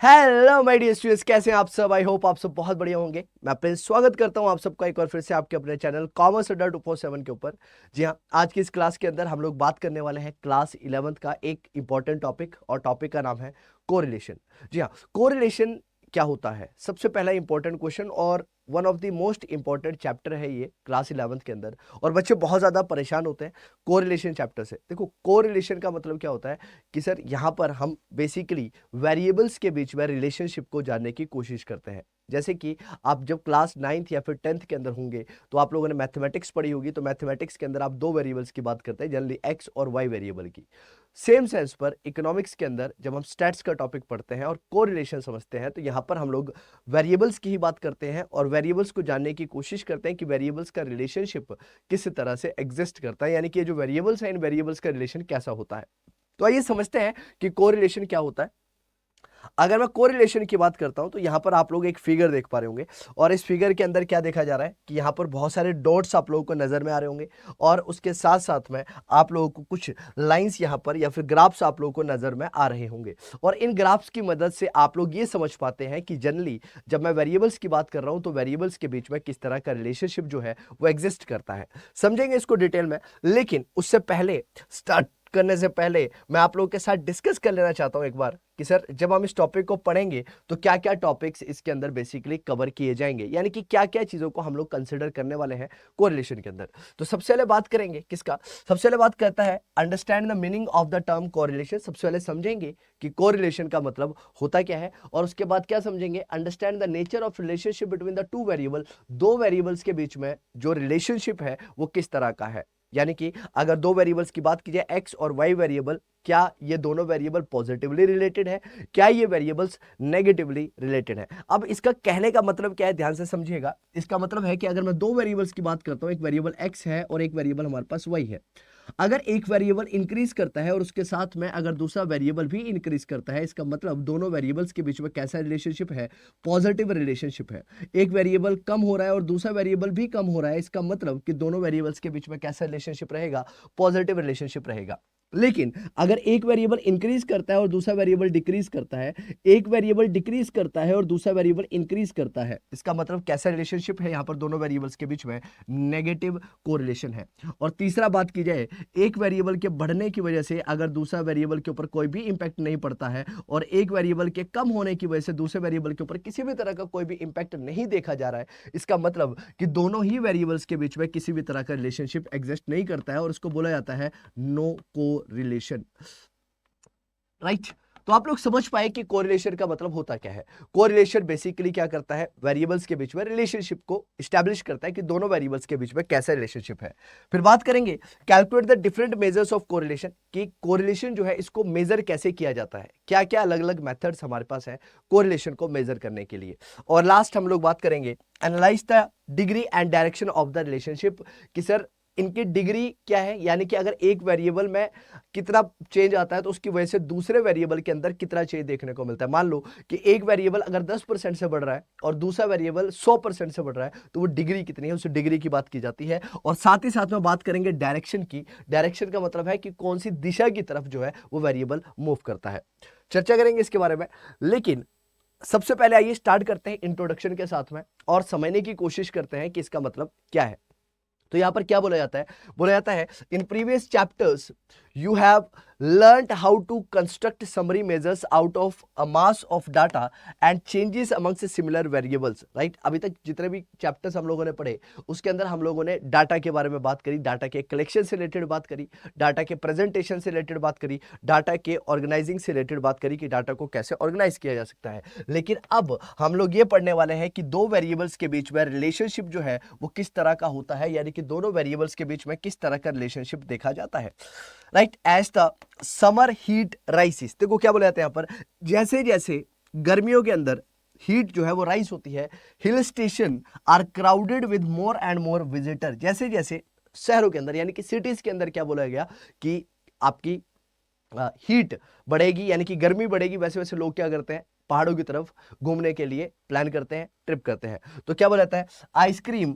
Hello my dear students, कैसे हैं आप सब। आई होप आप सब बहुत बढ़िया होंगे। मैं प्रिंस स्वागत करता हूं आप सबका एक बार फिर से आपके अपने चैनल कॉमर्स अड्डा 247 के ऊपर। जी हाँ, आज की इस क्लास के अंदर हम लोग बात करने वाले हैं क्लास 11th का एक इंपॉर्टेंट टॉपिक, और टॉपिक का नाम है कोरिलेशन। जी हाँ, कोरिलेशन क्या होता है, सबसे पहला इंपॉर्टेंट क्वेश्चन और one of the most important chapter है ये क्लास 11th के अंदर। और बच्चे बहुत ज्यादा परेशान होते हैं कोरिलेशन चैप्टर से। देखो, कोरिलेशन का मतलब क्या होता है कि सर यहाँ पर हम बेसिकली वेरिएबल्स के बीच में रिलेशनशिप को जानने की कोशिश करते हैं। जैसे कि आप जब क्लास 9th या फिर 10th के अंदर होंगे तो आप लोगों ने मैथमेटिक्स पढ़ी होगी, तो मैथमेटिक्स के अंदर आप दो वेरिएबल्स की बात करते हैं, जनरली एक्स और वाई वेरिएबल की। सेम सेंस पर इकोनॉमिक्स के अंदर जब हम स्टैट्स का टॉपिक पढ़ते हैं और कोरिलेशन समझते हैं, तो यहाँ पर हम लोग वेरिएबल्स की ही बात करते हैं और वेरिएबल्स को जानने की कोशिश करते हैं कि वेरिएबल्स का रिलेशनशिप किस तरह से एग्जिस्ट करता है, यानी कि ये जो वेरिएबल्स हैं इन वेरिएबल्स का रिलेशन कैसा होता है। तो आइए समझते हैं कि कोरिलेशन क्या होता है। अगर मैं कोरिलेशन की बात करता हूं तो यहां पर आप लोग एक फिगर देख पा रहे होंगे, और इस फिगर के अंदर क्या देखा जा रहा है कि यहां पर बहुत सारे डॉट्स आप लोगों को नजर में आ रहे होंगे, और उसके साथ साथ में आप लोगों को कुछ लाइंस यहां पर या फिर ग्राफ्स आप लोगों को नजर में आ रहे होंगे। और इन ग्राफ्स की मदद से आप लोग ये समझ पाते हैं कि जनरली जब मैं वेरिएबल्स की बात कर रहा हूं तो वेरिएबल्स के बीच में किस तरह का रिलेशनशिप जो है वो एग्जिस्ट करता है। समझेंगे इसको डिटेल में, लेकिन उससे पहले, स्टार्ट करने से पहले मैं आप लोगों के साथ डिस्कस कर लेना चाहता हूं एक बार कि सर जब हम इस टॉपिक को पढ़ेंगे तो क्या क्या टॉपिक्स इसके अंदर बेसिकली कवर किए जाएंगे, यानी कि क्या क्या चीजों को हम लोग कंसिडर करने वाले हैं कोरिलेशन के अंदर। तो सबसे पहले बात करेंगे किसका, सबसे पहले बात करता है understand the meaning of the term correlation. सबसे पहले समझेंगे कि कोरिलेशन का मतलब होता क्या है, और उसके बाद क्या समझेंगे, understand the nature of relationship between the two variable. दो वेरिएबल्स के बीच में जो रिलेशनशिप है वो किस तरह का है, यानी कि अगर दो वेरिएबल्स की बात की जाए एक्स और वाई वेरिएबल, क्या ये दोनों वेरिएबल पॉजिटिवली रिलेटेड है, क्या ये वेरिएबल्स नेगेटिवली रिलेटेड है। अब इसका कहने का मतलब क्या है, ध्यान से समझिएगा। इसका मतलब है कि अगर मैं दो वेरिएबल्स की बात करता हूं, एक वेरिएबल एक्स है और एक वेरिएबल हमारे पास वाई है। अगर एक वेरिएबल इंक्रीज करता है और उसके साथ में अगर दूसरा वेरिएबल भी इंक्रीज करता है, इसका मतलब दोनों वेरिएबल्स के बीच में कैसा रिलेशनशिप है, पॉजिटिव रिलेशनशिप है। एक वेरिएबल कम हो रहा है और दूसरा वेरिएबल भी कम हो रहा है, इसका मतलब कि दोनों वेरिएबल्स के बीच में कैसा रिलेशनशिप रहेगा, पॉजिटिव रिलेशनशिप रहेगा। लेकिन अगर एक वेरिएबल इंक्रीज करता है और दूसरा वेरिएबल डिक्रीज करता है, एक वेरिएबल डिक्रीज करता है और दूसरा वेरिएबल इंक्रीज करता है, इसका मतलब कैसा रिलेशनशिप है, यहां पर दोनों वेरिएबल्स के बीच में नेगेटिव कोरिलेशन है। और तीसरा बात की जाए, एक वेरिएबल के बढ़ने की वजह से अगर दूसरा वेरिएबल के ऊपर कोई भी इंपैक्ट नहीं पड़ता है, और एक वेरिएबल के कम होने की वजह से दूसरे वेरिएबल के ऊपर किसी भी तरह का कोई भी इंपैक्ट नहीं देखा जा रहा है, इसका मतलब कि दोनों ही वेरिएबल्स के बीच में किसी भी तरह का रिलेशनशिप एग्जिस्ट नहीं करता है, और इसको बोला जाता है नो कोरिलेशन। राइट। तो आप लोग समझ पाए कि कोरिलेशन का मतलब होता क्या है। कोरिलेशन बेसिकली क्या करता है, वेरिएबल्स के बीच में रिलेशनशिप को स्टैब्लिश करता है कि दोनों वेरिएबल्स के बीच में कैसा रिलेशनशिप है। फिर बात करेंगे calculate the different measures of correlation, कि कोरिलेशन जो है इसको मेजर कैसे किया जाता है, क्या क्या अलग अलग मेथड्स हमारे पास है कोरिलेशन को मेजर करने के लिए। और लास्ट हम लोग बात करेंगे analyse the degree and direction of the relationship, कि सर इनकी डिग्री क्या है, यानी कि अगर एक वेरिएबल में कितना चेंज आता है तो उसकी वजह से दूसरे वेरिएबल के अंदर कितना चेंज देखने को मिलता है। मान लो कि एक वेरिएबल अगर 10% से बढ़ रहा है और दूसरा वेरिएबल 100% से बढ़ रहा है, तो वो डिग्री कितनी है, उस डिग्री की बात की जाती है। और साथ ही साथ में बात करेंगे डायरेक्शन की। डायरेक्शन का मतलब है कि कौन सी दिशा की तरफ जो है वो वेरिएबल मूव करता है। चर्चा करेंगे इसके बारे में, लेकिन सबसे पहले आइए स्टार्ट करते हैं इंट्रोडक्शन के साथ में और समझने की कोशिश करते हैं कि इसका मतलब क्या है। तो यहां पर क्या बोला जाता है, बोला जाता है in previous chapters you have learned how to construct summary measures out of a mass of data and changes amongst similar variables, right। अभी तक जितने भी चैप्टर्स हम लोगों ने पढ़े उसके अंदर हम लोगों ने डाटा के बारे में बात करी, डाटा के कलेक्शन से रिलेटेड बात करी, डाटा के प्रेजेंटेशन से रिलेटेड बात करी, डाटा के ऑर्गेनाइजिंग से रिलेटेड बात करी कि डाटा को कैसे ऑर्गेनाइज किया जा सकता है। लेकिन अब हम लोग ये पढ़ने वाले हैं कि दो वेरिएबल्स के बीच में रिलेशनशिप जो है वो किस तरह का होता है, यानी कि दोनों वेरिएबल्स के बीच में किस तरह का रिलेशनशिप देखा जाता है। Right, as the summer heat rises, देखो क्या बोला जाता है यहां पर, जैसे जैसे गर्मियों के अंदर हीट जो है वो राइज होती है, hill station are crowded with more and more visitor. जैसे जैसे शहरों के अंदर यानी कि सिटीज के अंदर क्या बोला गया कि आपकी हीट बढ़ेगी यानी कि गर्मी बढ़ेगी, वैसे वैसे लोग क्या करते हैं, पहाड़ों की तरफ घूमने के लिए प्लान करते हैं, ट्रिप करते हैं। तो क्या बोला जाता है, ice cream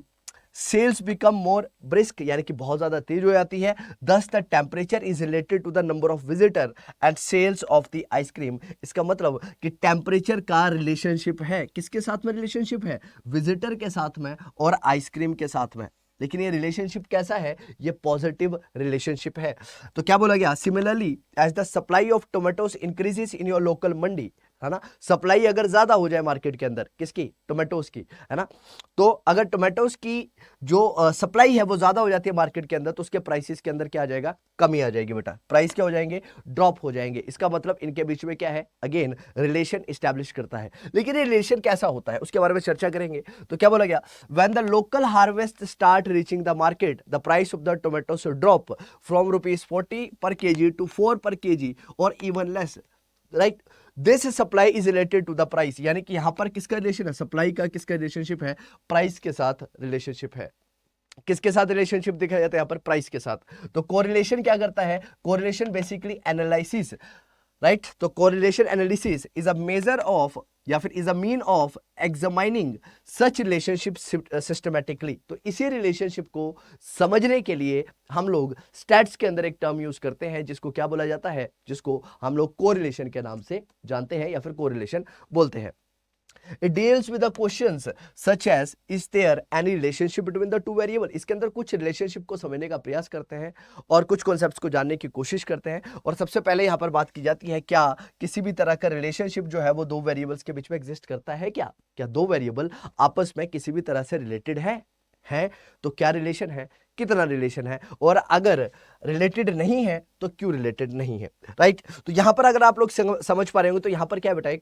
sales become more brisk, यानी कि बहुत ज्यादा तेज हो जाती है। Thus the temperature is related to the number of visitor and sales of the ice cream. इसका मतलब कि टेम्परेचर का रिलेशनशिप है, किसके साथ में रिलेशनशिप है? विजिटर के साथ में और आइसक्रीम के साथ में। लेकिन ये रिलेशनशिप कैसा है? ये पॉजिटिव रिलेशनशिप है। तो क्या बोला गया? Similarly as the supply of tomatoes increases in your local mandi, है ना, सप्लाई अगर ज्यादा हो जाए मार्केट के अंदर, किसकी? टोमेटोज की, है ना, तो अगर टोमेटोज की जो सप्लाई है वो ज्यादा हो जाती है मार्केट के अंदर, तो उसके प्राइसेस के अंदर क्या आ जाएगा? कमी आ जाएगी बेटा। प्राइस क्या हो जाएंगे? ड्रॉप हो जाएंगे। इसका मतलब इनके बीच में क्या है? अगेन रिलेशन इस्टेब्लिश करता है। लेकिन ये रिलेशन कैसा होता है उसके बारे में चर्चा करेंगे। तो क्या बोला गया? When the local harvest start reaching the market, the price of the tomatoes drop from ₹40 per KG to 4 per KG और even less, right. This supply is related to the price, यानी कि यहां पर किसका रिलेशन है? Supply का किसका relationship है? प्राइस के साथ रिलेशनशिप है। किसके साथ रिलेशनशिप दिखाया जाता है यहां पर? प्राइस के साथ। तो कोरिलेशन क्या करता है? Correlation basically analysis, right. तो correlation analysis is a measure of या फिर is a mean of examining such relationship systematically. तो इसी रिलेशनशिप को समझने के लिए हम लोग स्टैट्स के अंदर एक टर्म यूज करते हैं जिसको क्या बोला जाता है? जिसको हम लोग कोरिलेशन के नाम से जानते हैं या फिर कोरिलेशन बोलते हैं। It deals with the questions such as is there any relationship between the two variable। इसके अंदर कुछ रिलेशनशिप को समझने का प्रयास करते हैं और कुछ कॉन्सेप्ट्स को जानने की कोशिश करते हैं। और सबसे पहले यहाँ पर बात की जाती है, क्या किसी भी तरह का रिलेशनशिप जो है वो दो वेरिएबल्स के बीच में एग्जिस्ट करता है? क्या दो वेरिएबल आपस में किसी भी तरह से रिलेटेड है? तो क्या रिलेशन है? कितना रिलेशन है? और अगर रिलेटेड नहीं है तो क्यों रिलेटेड नहीं है, राइट। तो यहां पर अगर आप लोग समझ पा रहे होंगे तो यहां पर क्या है बेटा?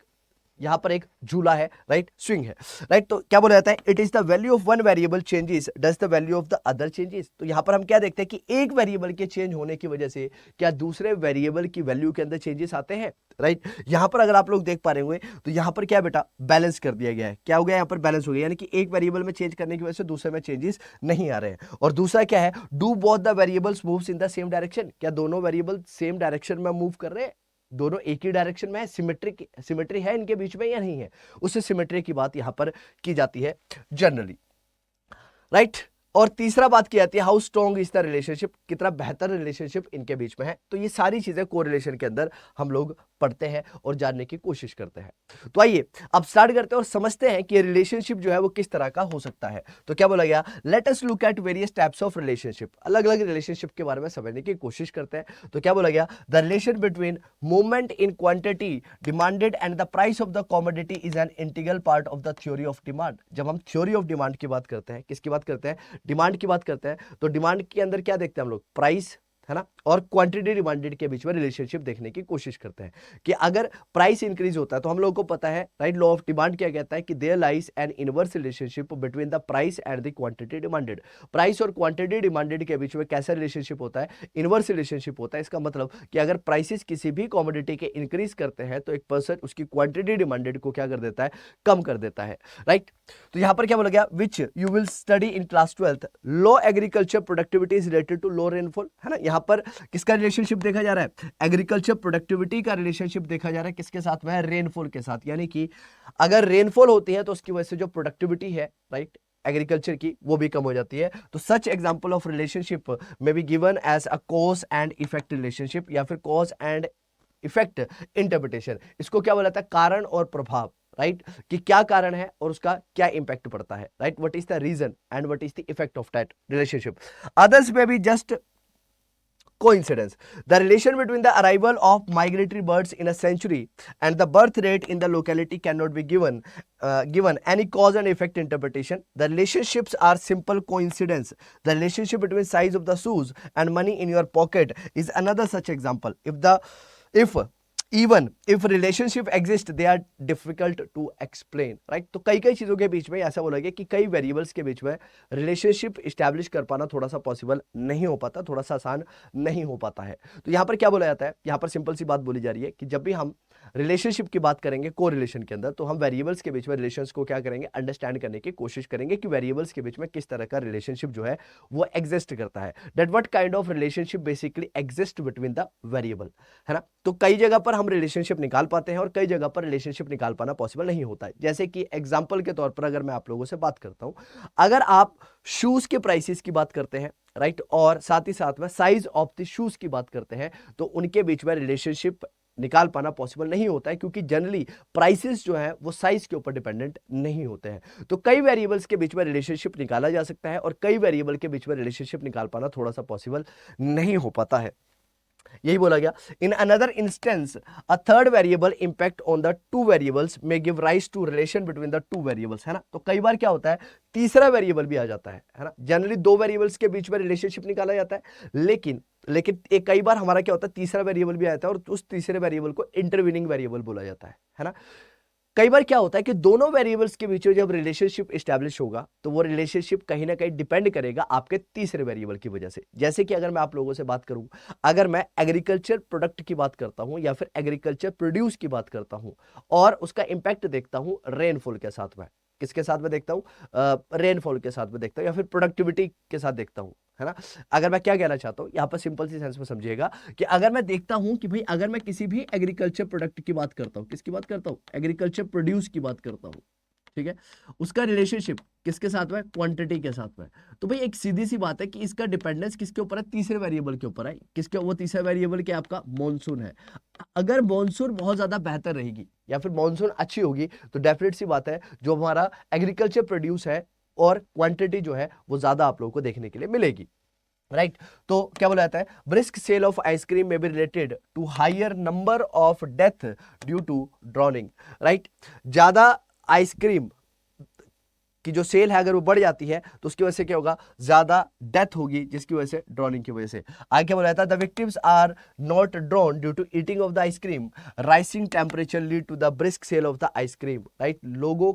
यहां पर एक झूला है, राइट, स्विंग है, राइट। तो क्या बोला जाता है? It is the value of one variable changes does the value of the other changes. तो यहां पर हम क्या देखते हैं कि एक वेरिएबल के चेंज होने की वजह से क्या दूसरे वेरिएबल की वैल्यू के अंदर चेंजेस आते हैं, राइट। यहां पर अगर आप लोग देख पा रहे होंगे तो यहां पर क्या बेटा? बैलेंस कर दिया गया है। क्या हो गया? यहां पर बैलेंस हो गया, यानी कि एक वेरिएबल में चेंज करने की वजह से दूसरे में चेंजेस नहीं आ रहे हैं। और दूसरा क्या है? Do both the variables moves in the same direction. क्या दोनों वेरिएबल सेम डायरेक्शन में मूव कर रहे हैं? दोनों एक ही डायरेक्शन में है? सिमेट्री है इनके बीच में या नहीं है? उस सिमेट्री की बात यहां पर की जाती है जनरली, राइट। और तीसरा बात की जाती है how strong is the relationship, कितना बेहतर रिलेशनशिप इनके बीच में है। तो ये सारी चीजें कोरिलेशन के अंदर हम लोग पढ़ते हैं और जानने की कोशिश करते हैं। तो आइए अब स्टार्ट करते हैं और समझते हैं कि रिलेशनशिप जो है वो किस तरह का हो सकता है। तो क्या बोला गया? Let us look at various types of relationship. अलग अलग रिलेशनशिप के बारे में समझने की कोशिश करते हैं। तो क्या बोला गया? The relation between movement in quantity demanded and the price of the commodity is an integral part of the theory of demand. जब हम थ्योरी ऑफ डिमांड की बात करते हैं, किसकी बात करते हैं? डिमांड की बात करते हैं, तो डिमांड के अंदर क्या देखते हैं हम लोग? प्राइस, है ना, और क्वांटिटी डिमांडेड के बीच में रिलेशनशिप देखने की कोशिश करते हैं कि अगर प्राइस इंक्रीज होता है तो हम लोगों को पता है, राइट, लॉ ऑफ डिमांड क्या कहता है कि there lies an inverse relationship between the price and the quantity demanded. Price और क्वांटिटी डिमांडेड के बीच में कैसा रिलेशनशिप होता है? इनवर्स रिलेशनशिप होता है। इसका मतलब कि अगर प्राइसेस किसी भी कॉमोडिटी के इंक्रीज करते हैं तो एक पर्सन उसकी क्वांटिटी डिमांडेड को क्या कर देता है? कम कर देता है, राइट। तो यहां पर क्या बोला गया? Which you will study in class 12। Low agriculture productivity is related to low rainfall, है ना। यहां पर किसका रिलेशनशिप देखा जा रहा है? एग्रीकल्चर प्रोडक्टिविटी का रिलेशनशिप देखा जा रहा है। किसके साथ में है? रेनफॉल के साथ। यानी कि अगर रेनफॉल होती है तो उसकी वजह से जो प्रोडक्टिविटी है, राइट, एग्रीकल्चर की, वो भी कम हो जाती है। तो such example of relationship may be given as a cause and effect relationship या फिर कॉज एंड इफेक्ट इंटरप्रिटेशन। इसको क्या बोला जाता है? कारण और प्रभाव, राइट, कि क्या कारण है और उसका क्या इंपैक्ट पड़ता है, right. What is the reason and what is the effect of that relationship. Others में भी just coincidence. The relation between the arrival of migratory birds in a century and the birth rate in the locality cannot be given any cause and effect interpretation. The relationships are simple coincidence. The relationship between size of the shoes and money in your pocket is another such example. If even if relationship exist they are difficult to explain, right। तो कई कई चीजों के बीच में ऐसा बोला गया कि कई वेरिएबल्स के बीच में रिलेशनशिप इस्टेब्लिश कर पाना थोड़ा सा पॉसिबल नहीं हो पाता, थोड़ा सा आसान नहीं हो पाता है। तो यहां पर क्या बोला जाता है? यहां पर सिंपल सी बात बोली जा रही है कि जब भी हम रिलेशनशिप की बात करेंगे कोरिलेशन के अंदर, तो हम वेरिएबल्स के बीच में रिलेशंस को क्या करेंगे? अंडरस्टैंड करने की कोशिश करेंगे कि वेरिएबल्स के बीच में किस तरह का रिलेशनशिप जो है वो एग्जिस्ट करता है। That what kind of relationship basically exist between the variable, है ना। तो कई जगह पर हम रिलेशनशिप निकाल पाते हैं और कई जगह पर रिलेशनशिप निकाल पाना पॉसिबल नहीं होता है। जैसे कि एग्जांपल के तौर पर अगर मैं आप लोगों से बात करता हूं, अगर आप शूज के प्राइसेस की बात करते हैं, राइट, और साथ ही साथ में साइज ऑफ द शूज की बात करते हैं, तो उनके बीच में रिलेशनशिप निकाल पाना पॉसिबल नहीं होता है, क्योंकि जनरली प्राइसेस जो है वो साइज के ऊपर डिपेंडेंट नहीं होते हैं। तो कई वेरिएबल्स के बीच में रिलेशनशिप निकाला जा सकता है और कई वेरिएबल के बीच में रिलेशनशिप निकाल पाना थोड़ा सा पॉसिबल नहीं हो पाता है। यही बोला गया, in another instance a third variable impact on the two variables may give rise to relation between the two variables, है ना। तो कई बार क्या होता है, तीसरा वेरिएबल भी आ जाता है ना। जनरली दो वेरिएबल्स के बीच में रिलेशनशिप निकाला जाता है, लेकिन एक कई बार हमारा क्या होता है, तीसरा वेरिएबल भी आता है और उस तीसरे वेरिएबल को इंटरवीनिंग वेरिएबल बोला जाता है ना। कई बार क्या होता है कि दोनों वेरिएबल्स के बीच में जब रिलेशनशिप एस्टैब्लिश होगा तो वो रिलेशनशिप कहीं ना कहीं डिपेंड करेगा आपके तीसरे वेरिएबल की वजह से। जैसे कि अगर मैं आप लोगों से बात करूं, अगर मैं एग्रीकल्चर प्रोडक्ट की बात करता हूं या फिर एग्रीकल्चर प्रोड्यूस की बात करता हूं और उसका इंपैक्ट देखता हूं रेनफॉल के साथ में, किसके साथ में देखता हूं, रेनफॉल के साथ में देखता हूं या फिर प्रोडक्टिविटी के साथ देखता हूं, है ना। अगर मैं क्या कहना चाहता हूं, यहां पर सिंपल सी सेंस में समझिएगा कि अगर मैं देखता हूं कि भाई अगर मैं किसी भी एग्रीकल्चर प्रोडक्ट की बात करता हूं, किसकी बात करता हूं, एग्रीकल्चर प्रोड्यूस की बात करता हूं, ठीक है, उसका रिलेशनशिप किसके साथ में, क्वांटिटी के साथ में। तो भाई एक सीधी सी बात है कि इसका डिपेंडेंस किसके ऊपर है, तीसरे वेरिएबल के ऊपर है। किसके, वो तीसरा वेरिएबल क्या आपका मॉनसून है। अगर मॉनसून बहुत ज्यादा बेहतर रहेगी या फिर मॉनसून अच्छी होगी तो डेफिनेट सी बात है जो हमारा एग्रीकल्चर प्रोड्यूस है और क्वांटिटी जो है वो ज्यादा आप लोगों को देखने के लिए मिलेगी, राइट। तो क्या बोला जाता है, brisk sale of ice cream may be related to higher number of death due to drowning, right. ज्यादा आइसक्रीम की जो सेल है अगर वो बढ़ जाती है तो उसकी वजह से क्या होगा, ज्यादा डेथ होगी, जिसकी वजह से ड्रॉनिंग की वजह से। आगे क्या बोला जाता है, the victims are not drowned due to eating of the ice cream, rising temperature lead to the brisk sale of the ice cream, right. लोगों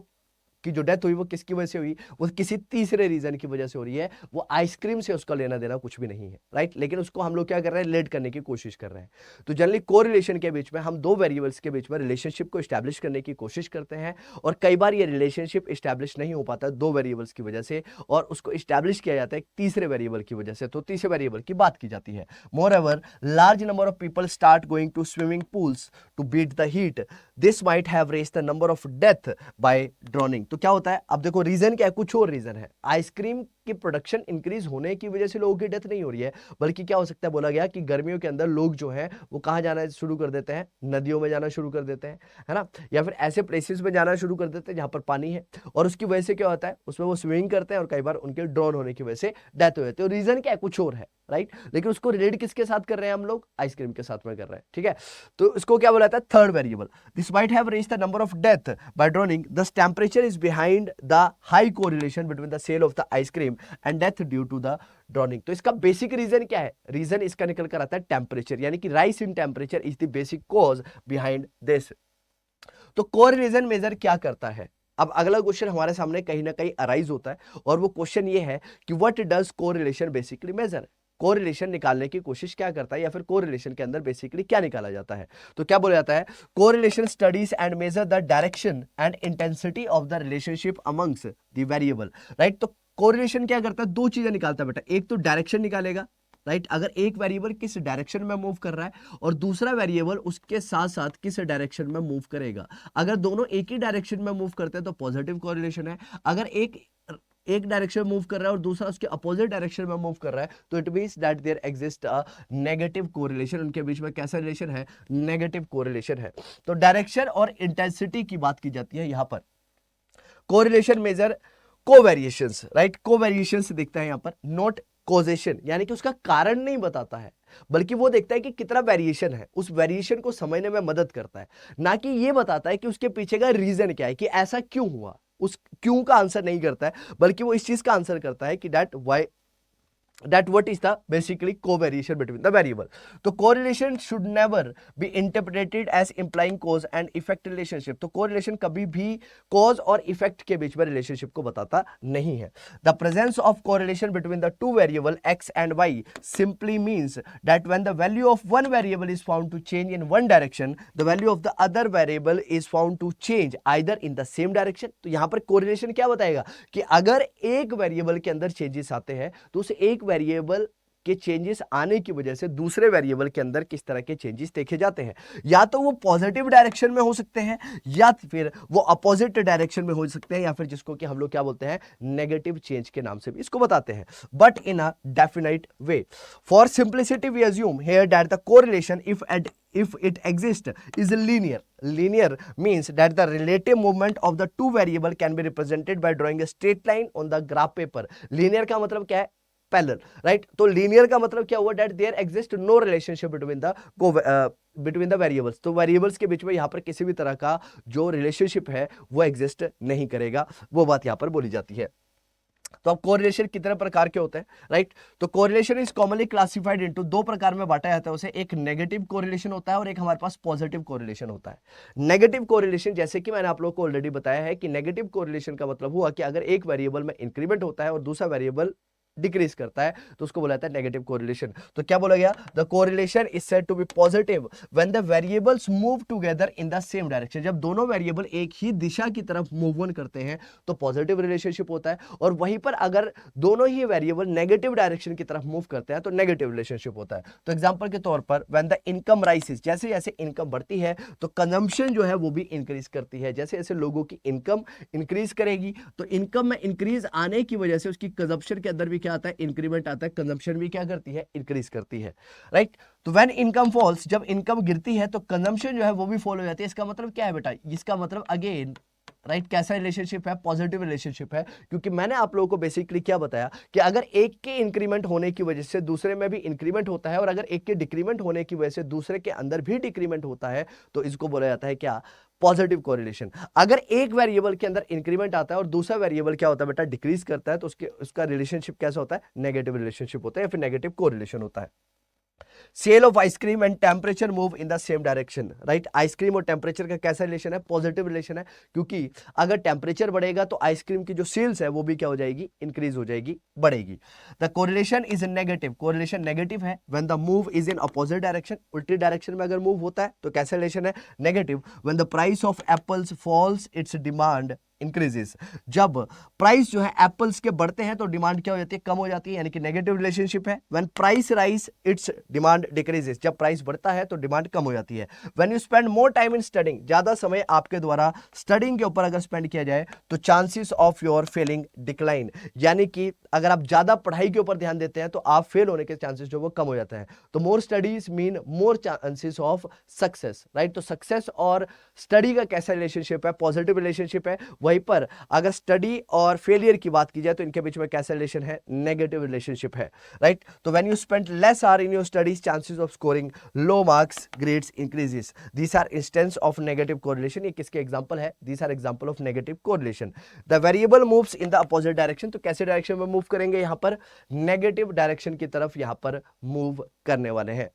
की जो डेथ हुई वो किसकी वजह से हुई, वो किसी तीसरे रीजन की वजह से हो रही है, वो आइसक्रीम से उसका लेना देना कुछ भी नहीं है, राइट। लेकिन उसको हम लोग क्या कर रहे हैं, रिलेट करने की कोशिश कर रहे हैं। तो जनरली कोरिलेशन के बीच में हम दो वेरिएबल्स के बीच में रिलेशनशिप को एस्टैब्लिश करने की कोशिश करते हैं और कई बार ये रिलेशनशिप एस्टैब्लिश नहीं हो पाता दो वेरिएबल्स की वजह से और उसको एस्टैब्लिश किया जाता है एक तीसरे वेरिएबल की वजह से। तो तीसरे वेरिएबल की बात की जाती है। Moreover large number of people start going to swimming pools to beat the heat, this might have raised the number of death by drowning. तो क्या होता है, अब देखो रीजन क्या है, कुछ और रीजन है। आइसक्रीम की प्रोडक्शन इंक्रीज होने की वजह से लोगों की डेथ नहीं हो रही है, बल्कि क्या हो सकता है, बोला गया कि गर्मियों के अंदर लोग जो है वो कहां जाना शुरू कर देते हैं, नदियों में जाना शुरू कर देते हैं, है ना, या फिर ऐसे प्लेसेस में जाना शुरू कर देते हैं जहां पर पानी है और उसकी वजह से क्या होता है, उसमें वो स्विमिंग करते हैं और कई बार उनके ड्रॉन होने की वजह से डेथ हो जाती है। रीजन क्या है, कुछ और है, राइट। लेकिन उसको रिलेट किसके साथ कर रहे हैं हम लोग, आइसक्रीम के साथ में कर रहे हैं, ठीक है। तो इसको क्या बोला जाता है, third variable, this might have raised the number of death by drowning, thus temperature is behind the high correlation between the sale of the ice cream and death due to the drowning. तो इसका basic reason क्या है, reason इसका निकल कर आता है temperature, यानी कि rice in temperature is the basic cause behind this. तो कोरिलेशन मेजर क्या करता है, अब अगला क्वेश्चन हमारे सामने कहीं ना कहीं अराइज होता है और वो क्वेश्चन ये है कि what does correlation basically measure, correlation निकालने की कोशिश क्या करता है या फिर कोरिलेशन के अंदर बेसिकली क्या निकाला जाता है। तो क्या बोला जाता है, correlation studies and measure the direction and intensity of the relationship amongst the variable, right. तो कोरिलेशन क्या करता है, दो चीजें निकालता है बेटा, एक तो डायरेक्शन निकालेगा, राइट, अगर एक वेरिएबल किस डायरेक्शन में मूव कर रहा है और दूसरा वेरिएबल उसके साथ साथ किस डायरेक्शन में मूव करेगा। अगर दोनों एक ही डायरेक्शन में मूव करते हैं तो पॉजिटिव कोरिलेशन है, अगर एक डायरेक्शन मूव कर रहा है और दूसरा उसके अपोजिट डायरेक्शन में मूव कर रहा है तो it means that there exist a negative correlation, उनके बीच में कैसा रिलेशन है, नेगेटिव कोरिलेशन है। तो डायरेक्शन और इंटेंसिटी की बात की जाती है यहां पर। कोरिलेशन मेजर कोवेरिएशंस, राइट, कोवेरिएशंस दिखता है यहां पर, नोट कॉजेशन, यानी कि उसका कारण नहीं बताता है बल्कि वो देखता है कि कितना वेरिएशन है, उस वेरिएशन को समझने में मदद करता है, ना कि ये बताता है कि उसके पीछे का रीजन क्या है, कि ऐसा क्यों हुआ। उस क्यों का आंसर नहीं करता है बल्कि वो इस चीज का आंसर करता है कि that what is the basically covariation between the variable. तो correlation should never be interpreted as implying cause and effect relationship. तो correlation कभी भी cause और effect के बीच में relationship को बताता नहीं है। The presence of correlation between the two variable x and y simply means that when the value of one variable is found to change in one direction, the value of the other variable is found to change either in the same direction. तो यहाँ पर correlation क्या बताएगा कि अगर एक variable के अंदर changes आते हैं तो उस एक वेरिएबल के चेंजेस आने की वजह से दूसरे वेरिएबल के अंदर किस तरह के चेंजेस देखे जाते हैं। या तो वो पॉजिटिव डायरेक्शन में हो सकते हैं या फिर वो अपोजिट डायरेक्शन में हो सकते हैं, या फिर जिसको कि हम लोग क्या बोलते हैं, नेगेटिव चेंज के नाम से भी इसको बताते हैं, but in a definite way. For simplicity we assume here that the correlation if it exists is linear. Linear means that the relative movement of the two variable can be represented by drawing a straight line on the graph paper. Linear का मतलब क्या है, parallel, right. तो linear का मतलब क्या हुआ, that there exist no relationship between the variables. तो वेरिएबल्स के बीच में यहां पर किसी भी तरह का जो रिलेशनशिप है वो एग्जिस्ट नहीं करेगा, वो बात यहां पर बोली जाती है। तो अब कोरिलेशन कितने प्रकार के होते हैं, राइट। तो correlation is commonly classified into दो प्रकार में बांटा जाता है उसे, एक नेगेटिव कोरिलेशन होता है और एक हमारे पास पॉजिटिव कोरिलेशन होता है। नेगेटिव कोरिलेशन, जैसे कि मैंने आप लोगों को ऑलरेडी बताया है कि नेगेटिव कोरिलेशन का मतलब हुआ कि अगर एक वेरिएबल में इंक्रीमेंट होता है और दूसरा वेरिएबल डिक्रीज करता है तो उसको बोला जाता है नेगेटिव कोरिलेशन। तो क्या बोला गया, the correlation is said to be positive when the variables move together in the same direction. जब दोनों वेरिएबल एक ही दिशा की तरफ मूव ऑन करते हैं तो पॉजिटिव रिलेशनशिप होता है, और वहीं पर अगर दोनों ही वेरिएबल नेगेटिव डायरेक्शन की तरफ मूव करते हैं तो नेगेटिव रिलेशनशिप होता है। तो एग्जांपल के तौर पर व्हेन द इनकम राइसेस, जैसे जैसे इनकम बढ़ती है तो कंजम्पशन जो है वो भी इंक्रीज करती है। जैसे जैसे लोगों की इनकम इंक्रीज करेगी तो इनकम में इंक्रीज आने की वजह से उसकी कंजम्पशन के अंदर भी आता है, इंक्रीमेंट आता है, कंजम्पशन भी क्या करती है, इंक्रीज करती है, राइट। तो व्हेन इनकम फॉल्स, जब इनकम गिरती है तो कंजम्पशन जो है वो भी फॉल हो जाती है। इसका मतलब क्या है बेटा, इसका मतलब अगेन राइट कैसा रिलेशनशिप है, पॉजिटिव रिलेशनशिप है, क्योंकि मैंने आप लोगों को बेसिकली क्या बताया कि अगर एक के इंक्रीमेंट होने की वजह से दूसरे में भी इंक्रीमेंट होता है और अगर एक के डिक्रीमेंट होने की वजह से दूसरे के अंदर भी डिक्रीमेंट होता है तो इसको बोला जाता है क्या, पॉजिटिव कोरिलेशन। अगर एक वेरिएबल के अंदर इंक्रीमेंट आता है और दूसरा वेरिएबल क्या होता है बेटा, डिक्रीज करता है तो उसका रिलेशनशिप कैसा होता है, नेगेटिव रिलेशनशिप होता है या फिर नेगेटिव कोरिलेशन होता है। Sale of ice cream and temperature move in the same direction, right. Ice cream और टेम्परेचर का कैसा रिलेशन है, पॉजिटिव रिलेशन है, क्योंकि अगर टेम्परेचर बढ़ेगा तो आइसक्रीम की जो सेल्स है वो भी क्या हो जाएगी, इंक्रीज हो जाएगी, बढ़ेगी। The correlation is negative, correlation negative है when the move is in opposite direction, उल्टी डायरेक्शन में अगर मूव होता है तो कैसा रिलेशन है, negative. When the price of apples falls its demand increases, जब प्राइस जो है एप्पल्स के बढ़ते हैं तो डिमांड क्या हो जाती है, कम हो जाती है, यानी कि नेगेटिव रिलेशनशिप है। When price rise it's demand decreases, जब प्राइस बढ़ता है तो डिमांड कम हो जाती है। When you spend more time in studying, ज्यादा समय आपके द्वारा स्टडिंग के ऊपर अगर स्पेंड किया जाए तो chances of your failing decline, यानी कि अगर आप ज्यादा पढ़ाई के ऊपर ध्यान देते हैं तो आप फेल होने के चांसेस जो वो कम हो जाते हैं। तो more studies mean more chances of success, right. तो सक्सेस और स्टडी का कैसा रिलेशनशिप है, पॉजिटिव रिलेशनशिप है। वहीं पर अगर स्टडी और फेलियर की बात की जाए तो इनके बीच में कैसा रिलेशन है, नेगेटिव रिलेशनशिप है, राइट। तो when you spend less hour in your studies chances of scoring low marks grades increases, these are instances of negative correlation. ये किसके एग्जांपल है, these are example of negative correlation. The variable moves in the opposite direction, तो कैसे direction में move करेंगे, यहां पर negative direction की तरफ यहां पर मूव करने वाले हैं।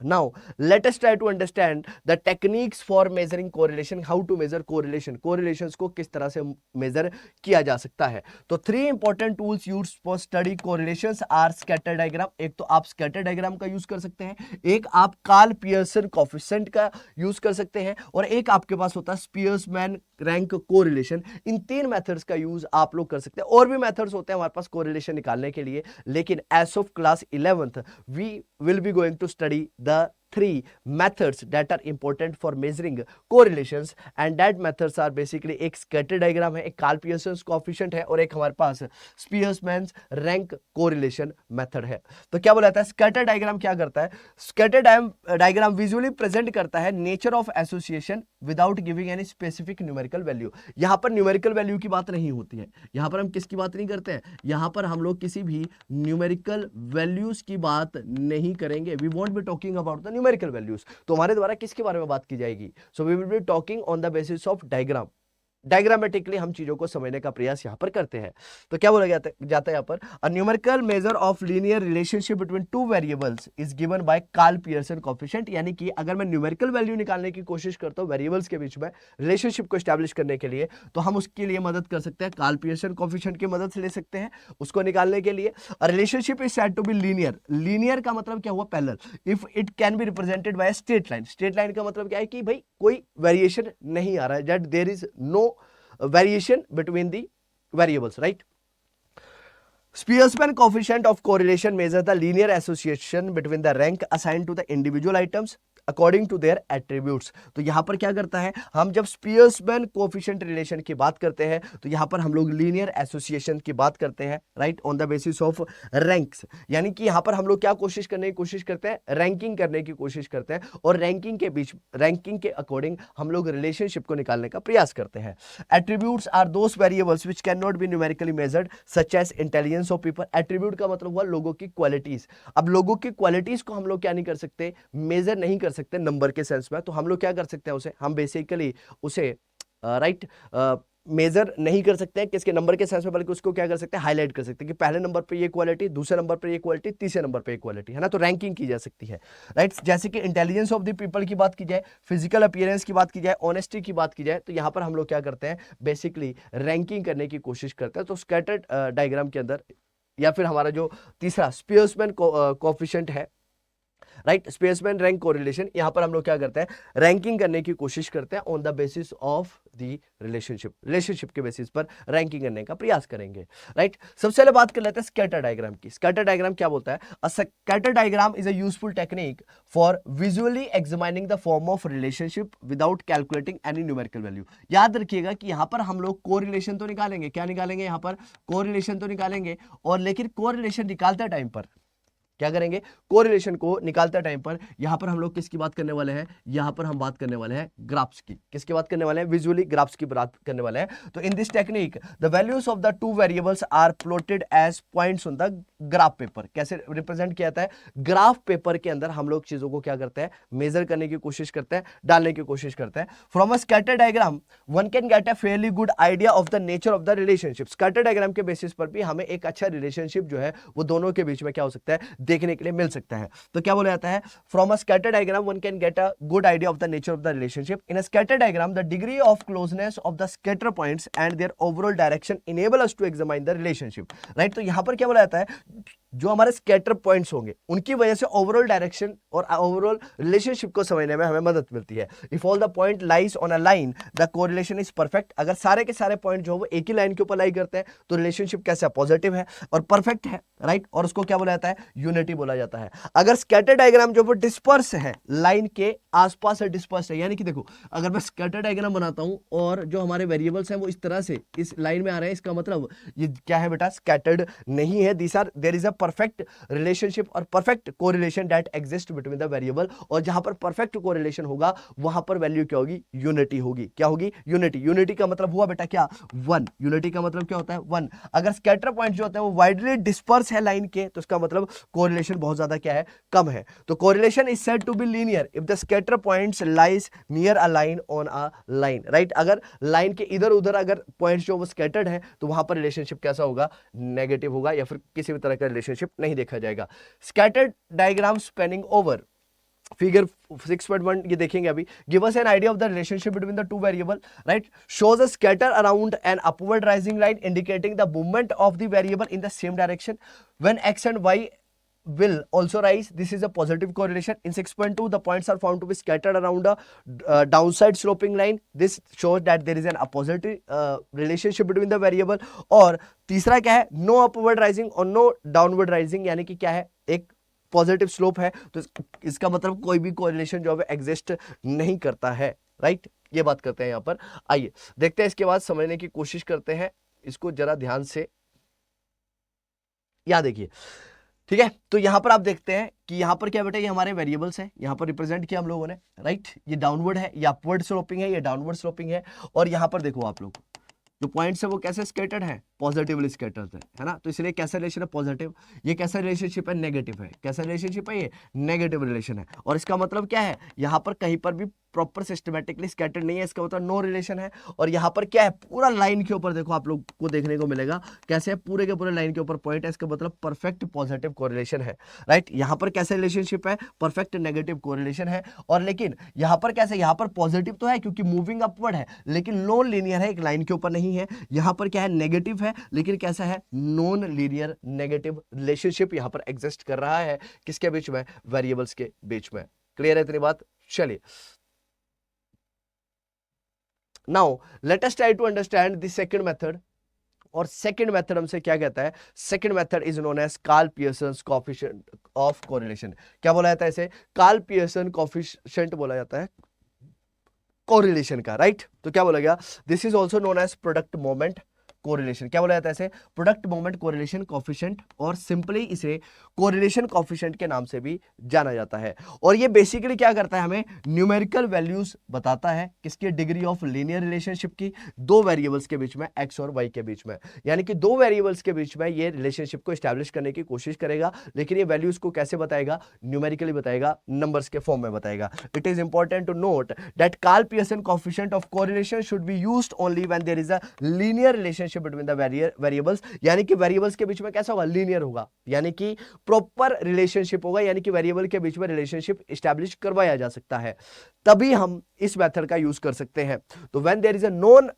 Now let us try to understand the techniques for measuring correlation, how to measure correlation, correlations को किस तरह से मेजर किया जा सकता है। तो 3 important tools used for study correlations are scatter diagram, एक तो आप scatter diagram का यूज कर सकते हैं, एक आप कार्ल पियर्सन कोफिशिएंट का यूज कर सकते हैं और एक आपके पास होता है स्पीयरमैन रैंक कोरिलेशन। इन 3 मेथड्स का यूज आप लोग कर सकते हैं, और भी मेथड्स होते हैं हमारे पास कोरिलेशन निकालने के लिए, लेकिन as of class 11th we will be going to study the 3 methods that are important for measuring correlations, and that methods are basically एक scatter diagram है, एक कार्ल पियर्सन कोएफिशिएंट है और एक हमारे पास स्पीयरमैन रैंक कोरिलेशन मेथड है। तो क्या बोला जाता है, स्कैटर डायग्राम क्या करता है, स्कैटर डायग्राम विजुअली प्रेजेंट करता है nature of association without giving any specific numerical value. यहां पर न्यूमेरिकल वैल्यू की बात नहीं होती है, यहां पर हम किसकी बात नहीं करते हैं, यहां पर हम लोग किसी भी न्यूमेरिकल वैल्यूज की बात नहीं करेंगे। We won't be talking about the numerical values. तो हमारे द्वारा किसके बारे में बात की जाएगी, so we will be talking on the basis of diagram. Diagrammatically हम चीजों को समझने का प्रयास यहां पर करते हैं। तो क्या बोला जाता है यहां पर, a numerical measure of linear relationship between two variables is given by Karl Pearson coefficient, यानी कि अगर मैं न्यूमेरिकल वैल्यू निकालने की कोशिश करता हूं वेरिएबल्स के बीच में रिलेशनशिप को एस्टैब्लिश करने के लिए, तो हम उसके लिए मदद कर सकते हैं, कार्ल पियर्सन कोएफिशिएंट की मदद से ले सकते हैं उसको निकालने के लिए। Relationship is said to be linear, linear का मतलब क्या हुआ, parallel, if it can be represented by straight line. Straight line का मतलब क्या है कि भाई कोई वेरिएशन नहीं आ रहा है, that there is no variation between the variables, right? Spearman coefficient of correlation measures the linear association between the rank assigned to the individual items according to their attributes. तो यहां पर क्या करता है, हम जब स्पीयर्समैन कोफिशिएंट रिलेशन की बात करते हैं तो यहां पर हम लोग लीनियर एसोसिएशन की बात करते हैं, right, on the basis of ranks. यानी कि यहां पर हम लोग क्या कोशिश करने की कोशिश करते हैं, रैंकिंग करने की कोशिश करते हैं, और रैंकिंग के बीच, रैंकिंग के अकॉर्डिंग हम लोग रिलेशनशिप को निकालने का प्रयास करते हैं। Attributes are those variables which can not be numerically measured such as intelligence of people. Attribute का मतलब हुआ लोगों की क्वालिटीज। अब लोगों की क्वालिटीज को हम लोग क्या नहीं कर सकते, मेजर नहीं कर सकते नंबर के सेंस में, तो हम लोग क्या कर सकते हैं, उसे हम बेसिकली उसे राइट मेजर नहीं कर सकते हैं किसके नंबर के सेंस में, बल्कि उसको क्या कर सकते हैं, हाईलाइट कर सकते हैं कि पहले नंबर पे ये क्वालिटी, दूसरे नंबर पे ये क्वालिटी, तीसरे नंबर पे ये क्वालिटी, है ना। तो रैंकिंग की जा सकती है, राइट। जैसे कि इंटेलिजेंस ऑफ द पीपल की बात की जाए, फिजिकल अपीयरेंस की बात की जाए, ऑनेस्टी की बात की जाए, तो यहां पर हम लोग क्या करते हैं, बेसिकली रैंकिंग करने की कोशिश करते हैं। तो स्कैटर्ड डायग्राम के अंदर, या फिर हमारा जो तीसरा स्पीयर्समैन कोएफिशिएंट है, राइट, स्पेसमैन रैंक कोरिलेशन, यहां पर हम लोग क्या करते हैं, रैंकिंग करने की कोशिश करते हैं on the basis of the relationship के बेसिस पर रैंकिंग करने का प्रयास करेंगे, राइट। सबसे पहले बात कर लेते हैं स्कैटर डायग्राम की। स्कैटर डायग्राम क्या बोलता है, अ scatter diagram is a useful technique for visually examining the form of relationship without calculating any numerical value. याद रखिएगा कि यहां पर हम लोग कोरिलेशन तो निकालेंगे, क्या निकालेंगे, यहां पर कोरिलेशन तो निकालेंगे, और लेकिन कोरिलेशन निकालते टाइम पर क्या करेंगे, कोरिलेशन को निकालते टाइम पर यहां पर हम लोग किसकी बात करने वाले हैं, यहां पर हम बात करने वाले हैं ग्राफ्स की। किसकी बात करने वाले हैं, विजुअली ग्राफ्स की बात करने वाले हैं। तो in this technique the values of the two variables are plotted as points on the graph paper. कैसे रिप्रेजेंट किया जाता है, ग्राफ पेपर के अंदर हम लोग चीजों को क्या करते हैं, मेजर करने की कोशिश करते हैं, डालने की कोशिश करते हैं। From a scatter diagram one can get a fairly good idea of the nature of the relationship. Scatter diagram के बेसिस पर भी हमें एक अच्छा रिलेशनशिप जो है वो दोनों के बीच में क्या हो सकता है, देखने के लिए मिल सकता है। तो क्या बोला जाता है, from a scatter diagram one can get a good idea of the nature of the relationship. In a scatter diagram the degree of closeness of the scatter points and their overall direction enable us to examine the relationship, right. तो यहां पर क्या बोला जाता है, जो हमारे scatter points होंगे उनकी वजह से ओवरऑल डायरेक्शन और ओवरऑल रिलेशनशिप को समझने में हमें मदद मिलती है। If all the point lies on a line the correlation is perfect. अगर सारे के सारे पॉइंट जो वो एक ही लाइन के ऊपर लाई करते हैं तो रिलेशनशिप कैसा है, पॉजिटिव है और परफेक्ट है, राइट। और उसको क्या बोला जाता है, यूनिटी बोला जाता है। अगर स्कैटर डायग्राम जो वो डिस्पर्स है, लाइन के आसपास डिस्पर्स है, यानी कि देखो अगर मैं स्कैटर डायग्राम बनाता हूं और जो हमारे वेरिएबल्स हैं वो इस तरह से इस लाइन में आ रहे हैं, इसका मतलब ये क्या है बेटा, स्कैटर्ड नहीं है। This are there is a perfect relationship और perfect correlation that exist between the variable. और जहां पर परफेक्ट कोरिलेशन होगा वहां पर वैल्यू क्या होगी, यूनिटी होगी। क्या होगी, यूनिटी। यूनिटी का मतलब हुआ बेटा क्या, वन। यूनिटी का मतलब क्या होता है, वन। अगर स्कैटर पॉइंट जो होते हैं वो वाइडली डिस्पर्स है लाइन के, तो इसका मतलब कोरिलेशन बहुत ज्यादा क्या है, कम है। तो correlation is said to be linear if the scatter points lies near a line on a line, right. अगर लाइन के इधर उधर अगर पॉइंट्स जो वो स्कैटर्ड है तो वहां पर रिलेशनशिप कैसा होगा, नेगेटिव होगा, या फिर किसी भी तरह का रिलेशनशिप नहीं देखा जाएगा। Scattered diagram spanning over figure 6.1 ये देखेंगे अभी, give us an idea of the relationship between the two variable, right. Shows a scatter around an upward rising line indicating the movement of the variable in the same direction when x and y will also rise. This is a positive correlation. In 6.2 the points are found to be scattered around a downside sloping line. This shows that there is an opposite relationship between the variable. और तीसरा क्या है, no upward rising और no downward rising, यानी कि क्या है, एक पॉजिटिव स्लोप है, तो इसका मतलब कोई भी कोरिलेशन जो है एग्जिस्ट नहीं करता है, राइट। ये बात करते हैं यहां पर। आइए देखते हैं, इसके बाद समझने की कोशिश करते हैं इसको जरा ध्यान से। या देखिए, ठीक है, तो यहां पर आप देखते हैं कि यहां पर क्या बेटा, ये हमारे वेरिएबल्स हैं, यहां पर रिप्रेजेंट किया हम लोगों ने, राइट। ये डाउनवर्ड है, ये अपवर्ड स्लोपिंग है, ये डाउनवर्ड स्लोपिंग है। और यहां पर देखो आप लोग, जो पॉइंट्स है वो कैसे स्कैटर्ड है, पॉजिटिवली स्कैटर्ड है ना। तो इसलिए कैसा रिलेशन है, पॉजिटिव। ये कैसा रिलेशनशिप है, नेगेटिव है। कैसा रिलेशनशिप है, ये नेगेटिव रिलेशन है। और इसका मतलब क्या है, यहां पर कहीं पर भी प्रॉपर सिस्टमैटिकली स्कैटर्ड नहीं है, इसका मतलब नो रिलेशन है। और यहां पर क्या है, पूरा लाइन के ऊपर देखो आप लोग को देखने को मिलेगा कैसे है, पूरे के पूरे लाइन के ऊपर पॉइंट है, इसका मतलब परफेक्ट पॉजिटिव कोरिलेशन है, राइट। यहां पर कैसे रिलेशनशिप है, परफेक्ट नेगेटिव कोरिलेशन है। और लेकिन यहां पर कैसे, यहां पर पॉजिटिव तो है क्योंकि मूविंग अपवर्ड है, लेकिन नॉन लीनियर है, एक लाइन के ऊपर नहीं है। यहां पर क्या है, नेगेटिव है, लेकिन कैसा है, नॉन लीनियर नेगेटिव रिलेशनशिप यहां पर एग्जिस्ट कर रहा है, किसके बीच में, वेरिएबल्स के बीच में। क्लियर है इतनी बात, चलिए। Now let us try to understand the second method और सेकंड मेथड हमसे क्या कहता है, second method is known as Karl Pearson's coefficient of correlation. क्या बोला जाता है इसे, कार्ल पियर्सन कोएफिशिएंट बोला जाता है कोरिलेशन का, राइट। तो क्या बोला गया, this is also known as product moment correlation. क्या बोला जाता है इसे, प्रोडक्ट मोमेंट कोरिलेशन कोएफिशिएंट, और सिंपली इसे कोरिलेशन कोएफिशिएंट के नाम से भी जाना जाता है। और ये बेसिकली क्या करता है, हमें न्यूमेरिकल वैल्यूज बताता है किसकी, डिग्री ऑफ लीनियर रिलेशनशिप की, दो वेरिएबल्स के बीच में, एक्स और वाई के बीच में। यानी कि दो वेरिएबल्स के बीच में ये रिलेशनशिप को एस्टैब्लिश करने की कोशिश करेगा, लेकिन ये वैल्यूज को कैसे बताएगा, न्यूमेरिकली बताएगा, नंबर्स के फॉर्म में बताएगा। It is important to note that Karl Pearson coefficient of correlation should be used only when there is a linear relationship between the variables. यानी कि वेरिएबल्स के बीच में कैसा होगा, लीनियर होगा, यानी कि प्रॉपर रिलेशनशिप होगा, यानी कि वेरिएबल के बीच में रिलेशनशिप एस्टैब्लिश करवाया जा सकता है, तभी हम इस मेथड का यूज कर सकते हैं। तो when there is a non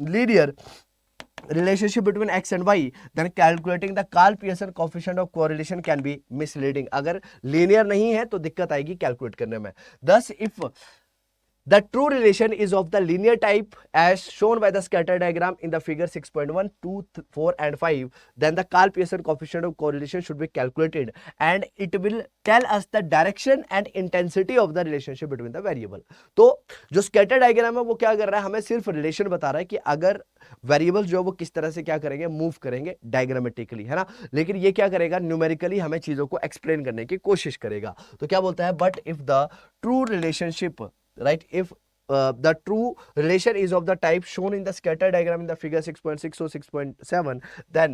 linear relationship between x and y, then calculating the Karl Pearson coefficient of correlation can be misleading। अगर लीनियर नहीं है तो दिक्कत आएगी कैलकुलेट करने में। Thus if the true relation is of the linear type as shown by the scatter diagram in the figure 6.1, 2, 4 and 5, then the Karl Pearson coefficient of correlation should be calculated and it will tell us the direction and intensity of the relationship between the variable। तो जो scatter diagram है वो क्या कर रहा है, हमें सिर्फ रिलेशन बता रहा है कि अगर वेरिएबल जो वो किस तरह से क्या करेंगे, मूव करेंगे डायग्रामेटिकली, है ना। लेकिन ये क्या करेगा, न्यूमेरिकली हमें चीजों को एक्सप्लेन करने की कोशिश करेगा। तो क्या बोलता है, but if the true relationship, right, if the true relation is of the type shown in the scatter diagram in the figure 6.6 or 6.7, then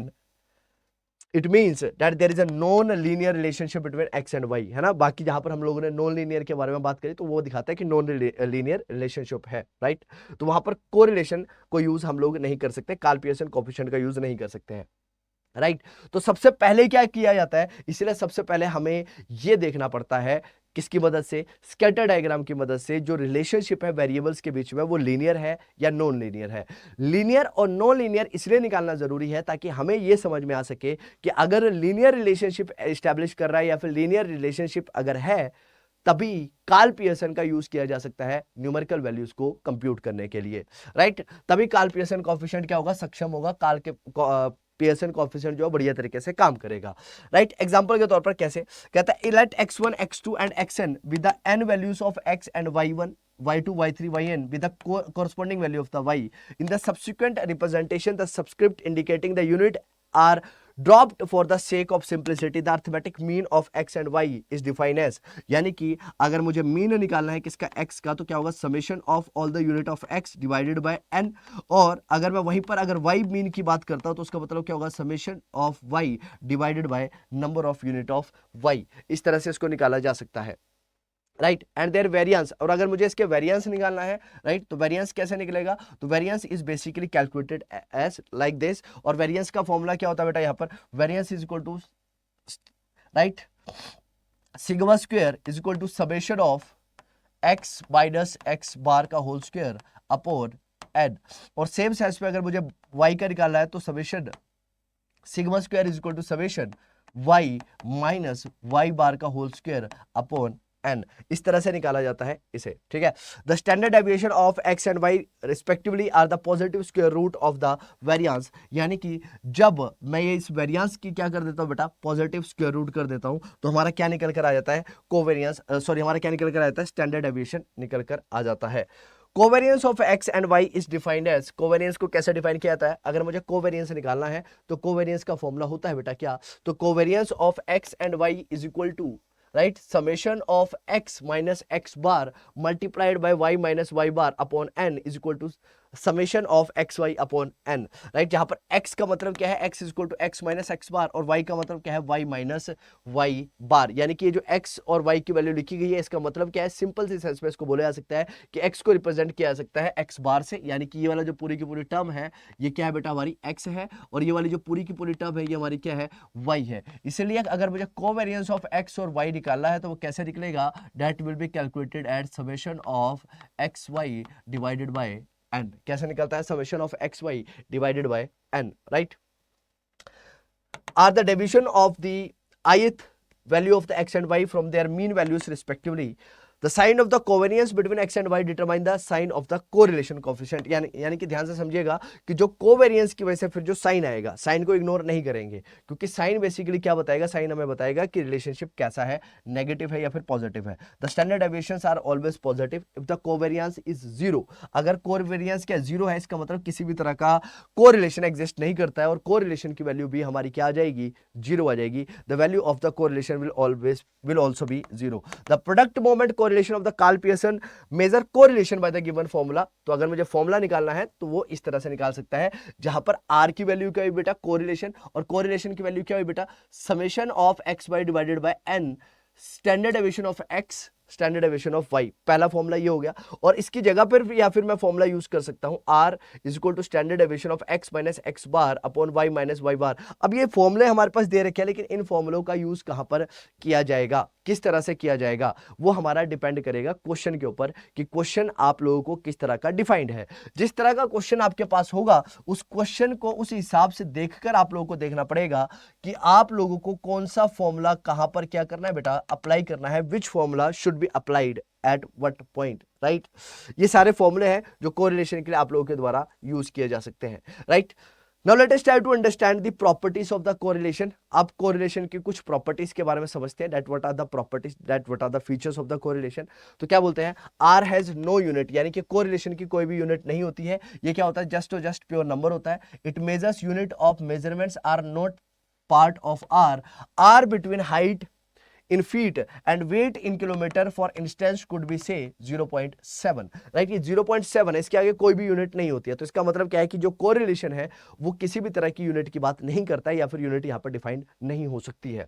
it means that there is a non-linear relationship between x and y, है ना। बाकी जहां पर हम लोगों ने non linear के बारे में बात करी तो वो दिखाता है कि नॉन लीनियर रिलेशनशिप है, राइट। तो वहां पर कोरिलेशन को यूज हम लोग नहीं कर सकते, कार्ल पियर्सन कोएफिशिएंट का यूज नहीं कर सकते हैं, राइट। तो सबसे पहले क्या किया जाता है, इसलिए सबसे पहले हमें यह देखना पड़ता है किसकी मदद से, स्कैटर डायग्राम की मदद से, जो रिलेशनशिप है वेरिएबल्स के बीच में वो लीनियर है या नॉन लीनियर है। लीनियर और नॉन लीनियर इसलिए निकालना जरूरी है ताकि हमें यह समझ में आ सके कि अगर लीनियर रिलेशनशिप एस्टैब्लिश कर रहा है या फिर लीनियर रिलेशनशिप अगर है, तभी कार्ल पियर्सन का यूज किया जा सकता है न्यूमेरिकल वैल्यूज को कंप्यूट करने के लिए, राइट। तभी कार्ल पियर्सन कोएफिशिएंट क्या होगा, सक्षम होगा, कार्ल के पियर्सन कोएफिशिएंट जो बढ़िया तरीके से काम करेगा, राइट। एग्जांपल के तौर पर कैसे कहता है, let x1 x2 and xn with the n values of x and y1 y2 y3 yn with the corresponding value of the y in the subsequent representation the subscript indicating the unit are dropped for the sake of simplicity। the arithmetic mean of x and y is defined as, यानी कि अगर मुझे mean निकालना है किसका, x का, तो क्या होगा, summation of all the unit of x divided by n। और अगर मैं वहीं पर अगर y मीन की बात करता हूं तो उसका मतलब क्या होगा, summation of y divided by number of unit of y। इस तरह से इसको निकाला जा सकता है, राइट। एंड देयर वेरिएंस, और अगर मुझे इसके वेरिएंस निकालना है, राइट, तो वेरिएंस कैसे निकलेगा, तो variance is basically calculated as like this. और वेरिएंस का फॉर्मूला क्या होता है बेटा, यहां पर variance is equal to, right, sigma square is equal to summation of x minus x bar का होल स्क्वायर अपॉन n। और सेम सेंस पे अगर मुझे y का निकालना है तो summation sigma square is equal to summation y minus y bar का होल स्क्वायर अपॉन n। इस तरह से निकाला जाता है इसे, ठीक है। The standard deviation of x and y respectively are the positive square root of the variance. यानी कि जब मैं ये इस वेरिएंस की क्या कर देता हूं बेटा, पॉजिटिव स्क्वायर रूट कर देता हूं, तो हमारा क्या निकल कर आ जाता है, कोवेरिएंस, सॉरी हमारा क्या निकल कर आ जाता है, स्टैंडर्ड डेविएशन निकल कर आ जाता है। Covariance of x and y is defined as, covariance को कैसे डिफाइन किया जाता है, अगर मुझे कोवेरिएंस निकालना है तो कोवेरिएंस का फॉर्मूला होता है बेटा क्या, तो covariance of x and y is equal to, right, summation of x minus x bar multiplied by y minus y bar upon n is equal to summation of x y upon n, right. जहां पर x का मतलब क्या है, x is equal to x minus x bar, और y का मतलब क्या है, y माइनस y बार। यानी कि ये जो x और y की वैल्यू लिखी गई है इसका मतलब क्या है, सिंपल सी सेंस में इसको बोला जा सकता है कि x को रिप्रेजेंट किया जा सकता है x बार से। यानी कि ये वाला जो पूरी की पूरी टर्म है ये क्या है बेटा, हमारी x है, और ये वाली जो पूरी की पूरी टर्म है ये हमारी क्या है, y है। इसलिए अगर मुझे कोवेरिएंस ऑफ x और y निकालना है तो वो कैसे निकलेगा, that will be calculated at summation of x y divided by n। कैसे निकलता है, summation of x y divided by n, right. Are the deviation of the ith value of the x and y from their mean values respectively. The sign of the covariance between x and y determine the sign of the correlation coefficient, यानी कि ध्यान से समझिएगा कि जो covariance की वजह से फिर जो साइन आएगा, साइन को इग्नोर नहीं करेंगे, क्योंकि साइन बेसिकली क्या बताएगा, साइन हमें बताएगा कि रिलेशनशिप कैसा है, नेगेटिव है या फिर पॉजिटिव है। The standard deviations are always positive if the covariance is zero. अगर कोवेरियंस क्या जीरो है, इसका मतलब किसी भी तरह का कोरिलेशन एग्जिस्ट नहीं करता है, और कोरिलेशन की वैल्यू भी हमारी क्या आ जाएगी, जीरो आ जाएगी। The value of the correlation will also be zero. The product moment correlation of the Karl-Pearson measure correlation by the given formula. तो अगर मुझे फॉर्मूला निकालना है तो वो इस तरह से निकाल सकता है, जहां पर R की वैल्यू क्या हुई बेटा, कोरिलेशन, और कोरिलेशन की वैल्यू क्या हुई बेटा, summation of x y divided by n standard deviation of x standard deviation of y। पहला फॉर्मूला ये हो गया, और इसकी जगह पर या फिर मैं फॉर्मूला यूज कर सकता हूं r is equal to standard deviation of x minus x bar upon y minus y bar. अब ये फॉर्मूले हमारे पास दे रखे हैं, लेकिन इन फॉर्मूलों का यूज कहां पर किया जाएगा, किस तरह से किया जाएगा, वो हमारा डिपेंड करेगा क्वेश्चन के ऊपर कि क्वेश्चन आप लोगों को किस तरह का डिफाइंड है। जिस तरह का क्वेश्चन आपके पास होगा, उस क्वेश्चन को उस हिसाब से देखकर आप लोगों को देखना पड़ेगा कि आप लोगों को कौन सा फॉर्मूला कहां पर क्या करना है बेटा, अप्लाई करना है, which formula should be applied at what point, right. ये सारे फॉर्मूले हैं जो कोरिलेशन के लिए आप लोगों के द्वारा यूज किए जा सकते हैं, right. Now let us try to understand the properties of the correlation. अब correlation की कुछ properties के बारे में समझते हैं, that what are the properties, that what are the features of the correlation. तो क्या बोलते हैं, R has no unit, यानी कि correlation की कोई भी यूनिट नहीं होती है। ये क्या होता है, just pure number होता है। It measures unit of measurements are not part of R. R between height in feet and weight in kilometer for instance could be say 0.7, right. ये 0.7 है, इसके आगे कोई भी यूनिट नहीं होती है। तो इसका मतलब क्या है कि जो कोरिलेशन है वो किसी भी तरह की यूनिट की बात नहीं करता है, या फिर यूनिट यहाँ पर डिफाइंड नहीं हो सकती है।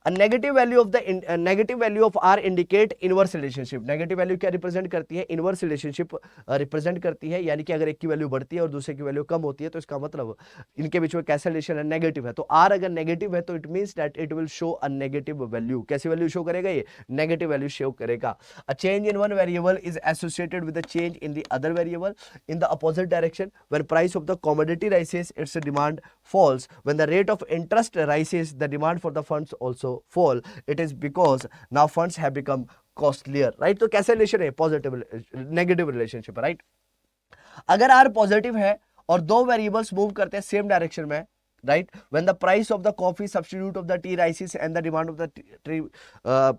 Negative value of r indicate inverse relationship. Negative value क्या रिप्रेजेंट करती है, इनवर्स रिलेशनशिप रिप्रेजेंट करती है, यानी कि अगर एक की वैल्यू बढ़ती है और दूसरे की वैल्यू कम होती है, तो इसका मतलब इनके बीच में कैसा रिलेशन है, नेगेटिव है। तो आर अगर नेगेटिव है तो it means that it will show a negative value. कैसी वैल्यू शो करेगा, ये नेगेटिव वैल्यू शो करेगा। A change in one variable is associated with a change in the other variable in the opposite direction. When price of the commodity rises its demand falls, when the rate of interest rises the demand for the funds also fall. It is because now funds have become costlier, right. तो कैसे relation है, positive negative relationship, right. अगर are positive है और दो variables move करते हैं same direction में, right, when the price of the coffee substitute of the tea rises and the demand of the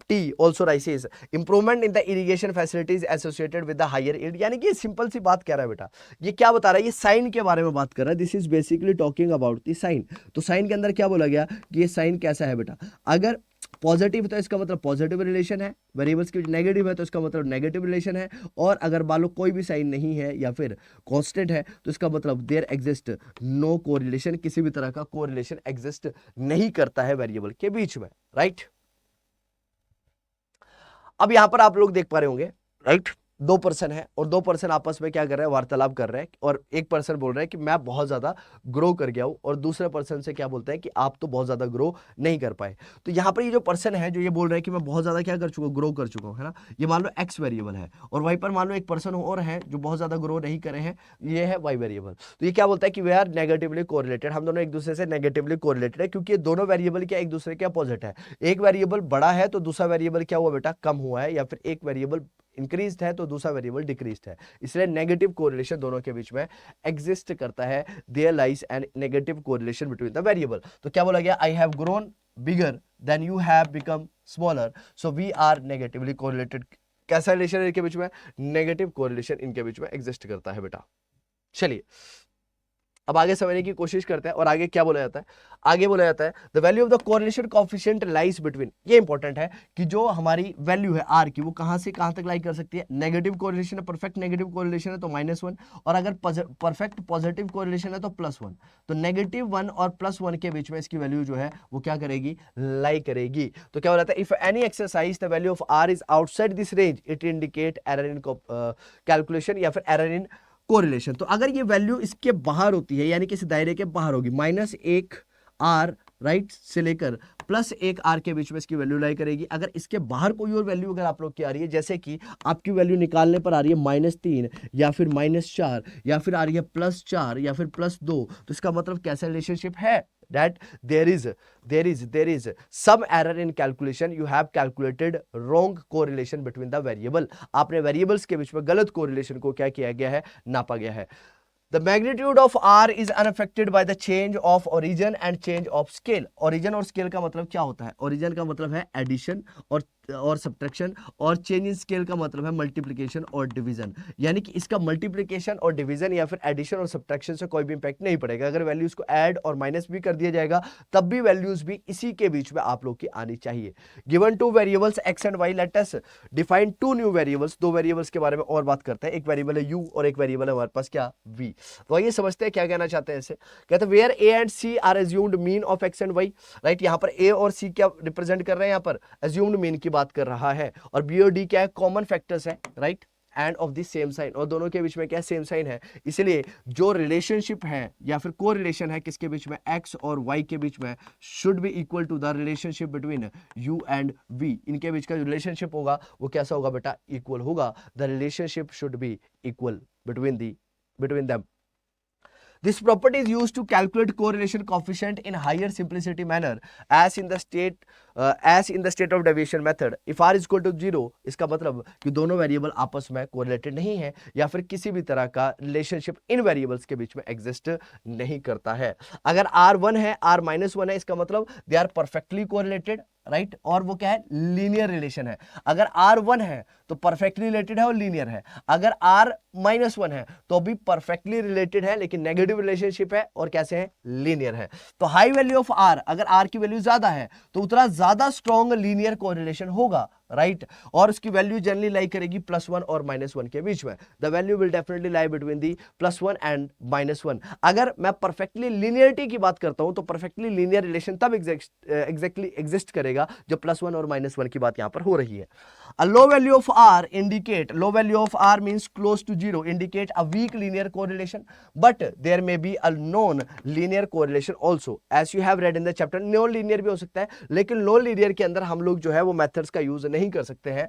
tea also rises, improvement in the irrigation facilities associated with the higher yield। यानी कि simple सी बात कह रहा है बेटा, ये क्या बता रहा है, ये साइन के बारे में बात कर रहा है। This is basically talking about the sign. तो साइन के अंदर क्या बोला गया कि ये साइन कैसा है बेटा, अगर पॉजिटिव तो इसका मतलब पॉजिटिव रिलेशन है, वेरिएबल्स की नेगेटिव है तो इसका मतलब नेगेटिव रिलेशन है, और अगर मान लो कोई भी साइन नहीं है या फिर कांस्टेंट है तो इसका मतलब देयर एग्जिस्ट नो कोरिलेशन, किसी भी तरह का कोरिलेशन एग्जिस्ट नहीं करता है वेरिएबल के बीच में, राइट। अब यहां पर आप लोग देख पा रहे होंगे, राइट, दो पर्सन है और दो पर्सन आपस में क्या कर रहे हैं, वार्तालाप कर रहे हैं, और एक पर्सन बोल रहा है कि मैं बहुत ज्यादा ग्रो कर गया हूं, और दूसरे पर्सन से क्या बोलता है कि आप तो बहुत ज्यादा ग्रो नहीं कर पाए। तो यहां पर ये जो पर्सन है जो ये बोल रहा है कि मैं बहुत ज्यादा क्या कर चुका हूं, ग्रो कर चुका हूं, है ना, ये मान लो एक्स वेरिएबल है, और वहीं पर मान लो एक पर्सन और है जो बहुत ज्यादा ग्रो नहीं करे हैं, ये है वाई वेरिएबल। तो ये क्या बोलता है कि वे आर नेगेटिवली कोरिलेटेड, हम दोनों एक दूसरे से नेगेटिवली कोरिलेटेड है, क्योंकि ये दोनों वेरिएबल क्या एक दूसरे के अपोजिट है। एक वेरिएबल बड़ा है तो दूसरा वेरिएबल क्या हुआ बेटा, कम हुआ है, या फिर एक वेरिएबल इंक्रीज्ड है तो दूसरा वेरिएबल डिक्रीज्ड है, इसलिए नेगेटिव कोरिलेशन दोनों के बीच में एग्जिस्ट करता है। There lies an negative correlation between the variable. तो क्या बोला गया, I have grown bigger than you have become smaller so we are negatively correlated. कैसा रिलेशन है इनके बीच में, नेगेटिव कोरिलेशन इनके बीच में एग्जिस्ट करता है बेटा। चलिए अब आगे समझने की कोशिश करते हैं, और आगे क्या बोला जाता है, आगे बोला जाता है the value of the correlation coefficient lies between. ये इंपॉर्टेंट है कि जो हमारी वैल्यू है आर की वो कहां से कहां तक लाई कर सकती है, नेगेटिव कोरिलेशन है, परफेक्ट नेगेटिव कोरिलेशन है तो -1, और अगर परफेक्ट पॉजिटिव कोरिलेशन है तो +1। तो -1 और +1 के बीच में इसकी वैल्यू जो है वो क्या करेगी, लाई करेगी। तो क्या बोला जाता है, if any exercise the value of r is outside this range it indicate error in calculation या फिर एरर इन कोरिलेशन। तो अगर ये वैल्यू इसके बाहर होती है, यानी कि इस दायरे के बाहर होगी, -1 आर राइट से लेकर +1 आर के बीच में इसकी वैल्यू लाई करेगी। अगर इसके बाहर कोई और वैल्यू अगर आप लोग की आ रही है, जैसे कि आपकी वैल्यू निकालने पर आ रही है -3 या फिर -4 या फिर आ रही है +4 या फिर +2, तो इसका मतलब कैसा रिलेशनशिप है, that there is some error in calculation, you have calculated wrong correlation between the variable, आपने वेरिएबल्स के बीच में गलत कोरिलेशन को क्या किया गया है, नापा गया है। The magnitude of R is unaffected by the change of origin and change of scale. Origin और scale का मतलब क्या होता है? Origin का मतलब है addition और subtraction, और change in scale का मतलब है multiplication और division। यानी कि इसका multiplication और division या फिर addition और subtraction से कोई भी impact नहीं पड़ेगा। अगर values को add और minus भी कर दिया जाएगा तब भी values भी इसी के बीच में आप लोग की आनी चाहिए। Given two variables x and y, let us define two new variables। दो variables के बारे में और बात करते हैं। एक variable है u और एक variable है हमारे पास क्या, v। तो आइए समझते हैं क्या कहना चाहते हैं इसे। कहते हैं where A and C are assumed mean of x and y, right. यहाँ पर ए और सी क्या रिप्रेजेंट कर रहे हैं, यहाँ पर एज्यूम्ड मीन की बात कर रहा है, और बी और डी क्या है, कॉमन फैक्टर्स है, right, and of the same sign, और दोनों के बीच में क्या सेम साइन है। इसलिए जो रिलेशनशिप है या फिर को रिलेशन है किसके बीच में, एक्स और वाई के बीच में, should be equal to the relationship between u and v. इनके बीच का जो रिलेशनशिप होगा वो कैसा होगा बेटा, इक्वल होगा। The relationship should be equal between them. This property is used to calculate correlation coefficient in higher simplicity manner as in the state of deviation method. If r is equal to 0, इसका मतलब कि दोनों variable आपस में correlated नहीं है या फिर किसी भी तरह का रिलेशनशिप इन वेरिएबल्स के बीच में एग्जिस्ट नहीं करता है। अगर r1 है, r-1 है, इसका मतलब they are perfectly correlated, right, और वो क्या है, लीनियर रिलेशन है। अगर r1 है तो परफेक्टली रिलेटेड है और लीनियर है। अगर r-1 है तो भी परफेक्टली रिलेटेड है लेकिन नेगेटिव रिलेशनशिप है और कैसे है, लीनियर है। तो हाई वैल्यू ऑफ r, अगर r की वैल्यू ज्यादा है तो उतना ज्यादा स्ट्रॉन्ग लीनियर कोरिलेशन होगा, राइट, और उसकी वैल्यू जनरली लाई करेगी +1 और -1 के बीच में। The value will definitely lie between the +1 and -1। अगर मैं परफेक्टली लीनियरिटी की बात करता हूं तो परफेक्टली लीनियर रिलेशन तब एग्जैक्टली एग्जिस्ट करेगा जब +1 और -1 की बात यहां पर हो रही है। A low value of r indicate, low value of r means close to 0, indicate a weak linear correlation, but there may be a non linear correlation also, as you have read in the chapter। non linear भी हो सकता है लेकिन non linear के अंदर हम लोग जो है वो मेथड्स का यूज नहीं कर सकते हैं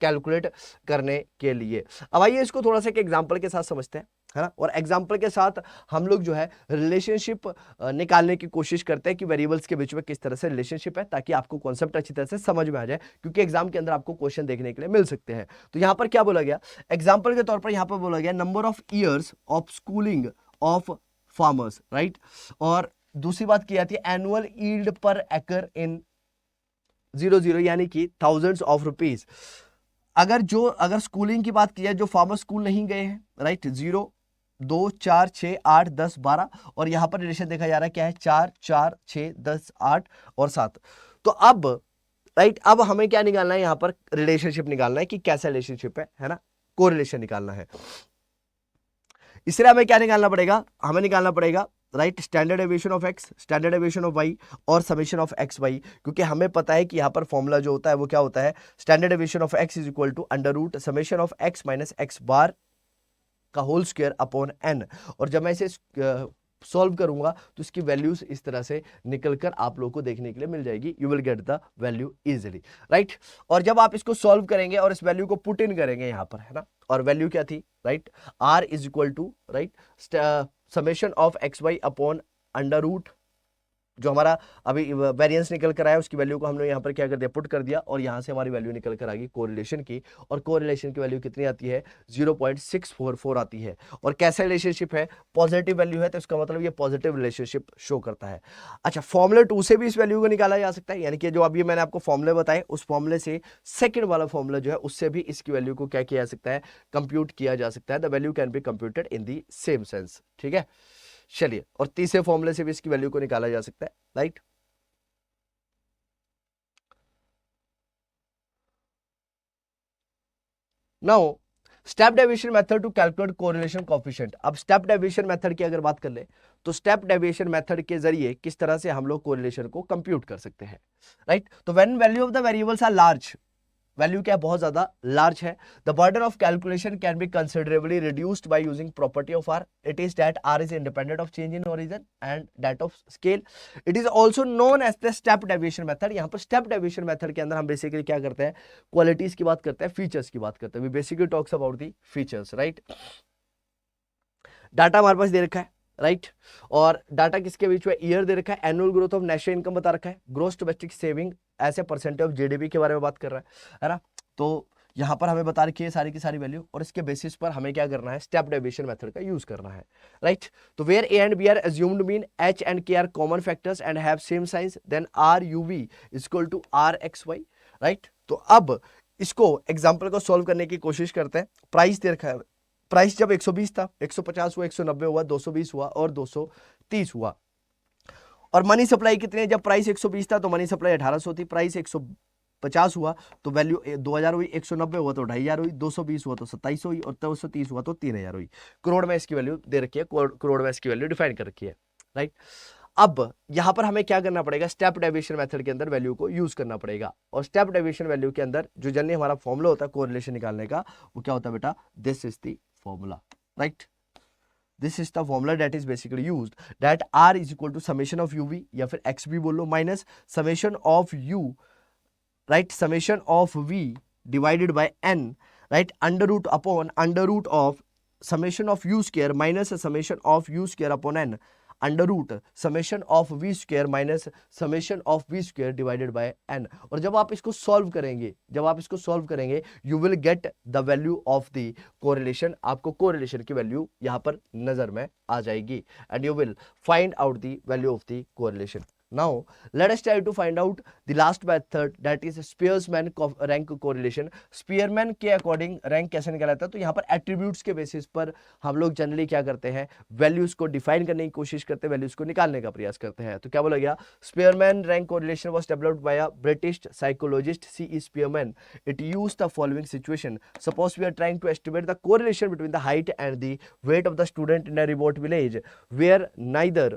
कैलकुलेट करने के लिए। अब आइए इसको थोड़ा सा एक एग्जांपल के साथ समझते हैं, है ना, और एग्जांपल के साथ हम लोग जो है रिलेशनशिप निकालने की कोशिश करते हैं कि वेरिएबल्स के बीच में किस तरह से रिलेशनशिप है, ताकि आपको कॉन्सेप्ट अच्छी तरह से समझ में आ जाए, क्योंकि एग्जाम के अंदर आपको क्वेश्चन देखने के लिए मिल सकते हैं। तो यहां पर क्या बोला गया, एग्जाम्पल के तौर पर यहां पर बोला गया number of years of schooling of farmers, right, और दूसरी बात की जाती है एनुअल यील्ड पर एकड़ इन 00, यानी कि थाउजेंड्स ऑफ रुपीज। अगर स्कूलिंग की बात की जाए, जो फार्मर स्कूल नहीं गए हैं, राइट, 0, 2, 4, 6, 8, 10, 12, और यहां पर रिलेशन देखा जा रहा है क्या है, 4, 4, 6, 10, 8 और 7। तो अब राइट, अब हमें क्या निकालना है, यहां पर रिलेशनशिप निकालना है कि कैसा रिलेशनशिप है ना, कोरिलेशन निकालना है। इसलिए हमें क्या निकालना पड़ेगा, हमें निकालना पड़ेगा right, standard deviation of x, standard deviation of y और समेशन ऑफ एक्स वाई, क्योंकि हमें पता है कि यहाँ पर फॉर्मूला जो होता है वो क्या होता है, standard deviation of x is equal to under root summation of x minus x bar का होल स्क्वायर अपॉन एन। और जब मैं इसे सॉल्व करूंगा तो इसकी वैल्यूज इस तरह से निकलकर आप लोगों को देखने के लिए मिल जाएगी, you will get the value easily, right. और जब आप इसको सॉल्व करेंगे और इस वैल्यू को पुट इन करेंगे यहाँ पर, है ना, और वैल्यू क्या थी, right, r is equal to right summation of x y upon under root, जो हमारा अभी वेरिएंस निकल कर आया उसकी वैल्यू को हमने यहाँ पर क्या कर दिया, पुट कर दिया, और यहाँ से हमारी वैल्यू निकल कर आ गई कोरिलेशन की, और कोरिलेशन की वैल्यू कितनी आती है, 0.644 आती है। और कैसा रिलेशनशिप है, पॉजिटिव वैल्यू है, तो इसका मतलब ये पॉजिटिव रिलेशनशिप शो करता है। अच्छा, फॉर्मूला 2 से भी इस वैल्यू को निकाला जा सकता है, यानी कि जो अभी मैंने आपको फॉर्मूले बताए उस फॉर्मूले से सेकेंड वाला फॉर्मूला जो है उससे भी इसकी वैल्यू को क्या किया जा सकता है, कंप्यूट किया जा सकता है। The value can be computed in the same sense, ठीक है। चलिए, और तीसरे फॉर्मूले से भी इसकी वैल्यू को निकाला जा सकता है, right. Now step deviation method to calculate correlation coefficient. अब स्टेप डेविएशन मेथड की अगर बात कर ले तो स्टेप डेविएशन मेथड के जरिए किस तरह से हम लोग कोरिलेशन को कंप्यूट कर सकते हैं, राइट। तो when value of the variables are large, value क्या बहुत ज्यादा लार्ज है, the burden of calculation can be considerably reduced by using property of r. It is that r is independent of change in origin and that of scale. It is also known as the step deviation method. यहाँ पर step deviation method के अंदर हम basically क्या करते हैं, qualities की बात करते हैं, फीचर्स की बात करते हैं। We basically talks about the features, right. Data हमारे पास दे रखा है, राइट और डाटा किसके बीच में, ईयर दे रखा है, annual growth of national income बता रखा है, ग्रोस डोमेस्टिक सेविंग ऐसे परसेंटेज ऑफ जीडीपी के बारे में बात कर रहा है ना। तो यहाँ पर हमें बता रखी है सारी की सारी वैल्यू और इसके बेसिस पर हमें क्या करना है, स्टेप डेविएशन मेथड का यूज करना है, राइट। तो where A and b are assumed mean, h and k are common factors and have same signs, then r u v equal to r x y, right. तो अब इसको example को solve करने की कोशिश करते हैं। प्राइस दे रखा है, प्राइस जब 120 था, 150 हुआ, 190 हुआ, 220 हुआ और 230 हुआ। और मनी सप्लाई कितनी है, जब प्राइस 120 था तो मनी सप्लाई 1800 थी, प्राइस 150 हुआ तो वैल्यू 2000 हुई, 190 हुआ तो 2500 हुई, 220 हुआ तो 2700 हुई और 230 हुआ तो 3000 हुई। करोड़ में इसकी वैल्यू दे रखी है, करोड़ में इसकी वैल्यू डिफाइन कर रखी है, राइट। अब यहां पर हमें क्या करना पड़ेगा, स्टेप डेविएशन मेथड के अंदर वैल्यू को यूज करना पड़ेगा। और स्टेप डेविएशन वैल्यू के अंदर जो जनरली हमारा फॉर्मूला होता है कोरिलेशन निकालने का, वो क्या होता है बेटा, this is the formula, right. This is the formula that is basically used, that r is equal to summation of u v या फिर एक्स भी बोल लो minus summation of u, right, summation of v divided by n, right, under root upon under root of summation of u square minus summation of u square upon n, under root summation of v square minus summation of v square divided by n. और जब आप इसको solve करेंगे you will get the value of the correlation, आपको correlation की value यहां पर नजर में आ जाएगी and you will find out the value of the correlation. Now let us try to find out the last method, that is Spearman rank correlation। Spearman के according rank कैसे निकाला जाता है, तो यहाँ पर एट्रीब्यूट्स के बेसिस पर हम लोग जनरली क्या करते हैं, वैल्यूज को डिफाइन करने की कोशिश करते हैं, वैल्यूज को निकालने का प्रयास करते हैं। तो क्या बोला गया, Spearman rank correlation was developed by a British psychologist C.E. Spearman। It used the following situation: suppose we are trying to estimate the correlation between the height and the weight of the student in a remote village where neither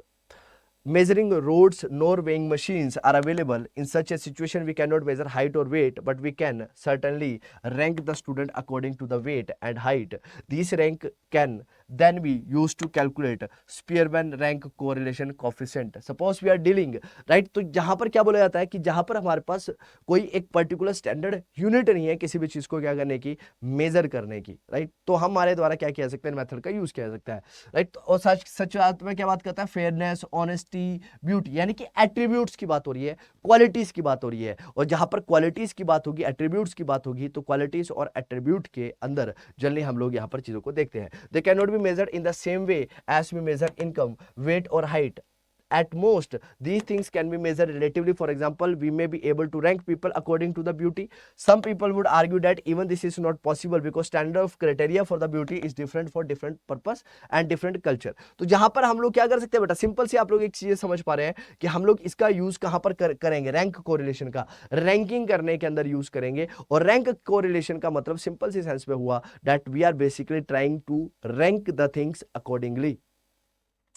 measuring rods nor weighing machines are available. In such a situation we cannot measure height or weight, but we can certainly rank the student according to the weight and height. These rank can then be used to calculate Spearman rank correlation coefficient। Suppose we are dealing, right, तो जहां पर क्या बोला जाता है कि जहां पर हमारे पास कोई एक पर्टिकुलर स्टैंडर्ड यूनिट नहीं है किसी भी चीज को क्या करने की, मेजर करने की, राइट, तो हमारे द्वारा क्या किया जा सकता है, मेथड का यूज किया जा सकता है, राइट। और सच बात में क्या बात करता है, फेयरनेस, ऑनेस्टी, ब्यूटी, यानी कि एट्रीब्यूट्स की बात हो रही है, क्वालिटीज की बात हो रही है। और जहां पर क्वालिटीज की बात होगी, एट्रीब्यूट्स की बात होगी, तो क्वालिटीज और एट्रीब्यूट के अंदर जनरली हम लोग यहां पर चीजों को देखते हैं। They can not B measured in the same way as we measure income, weight or height। At most these things can be measured relatively. For example, we may be able to rank people according to the beauty. Some people would argue that even this is not possible because standard of criteria for the beauty is different for different purpose and different culture। तो जहां पर हम लोग क्या कर सकते हैं बेटा, सिंपल से आप लोग एक चीज समझ पा रहे हैं कि हम लोग इसका यूज कहां पर करेंगे, रैंक कोरिलेशन का रैंकिंग करने के अंदर यूज करेंगे। और रैंक कोरिलेशन का मतलब सिंपल सी सेंस में हुआ that we are basically trying to rank the things accordingly.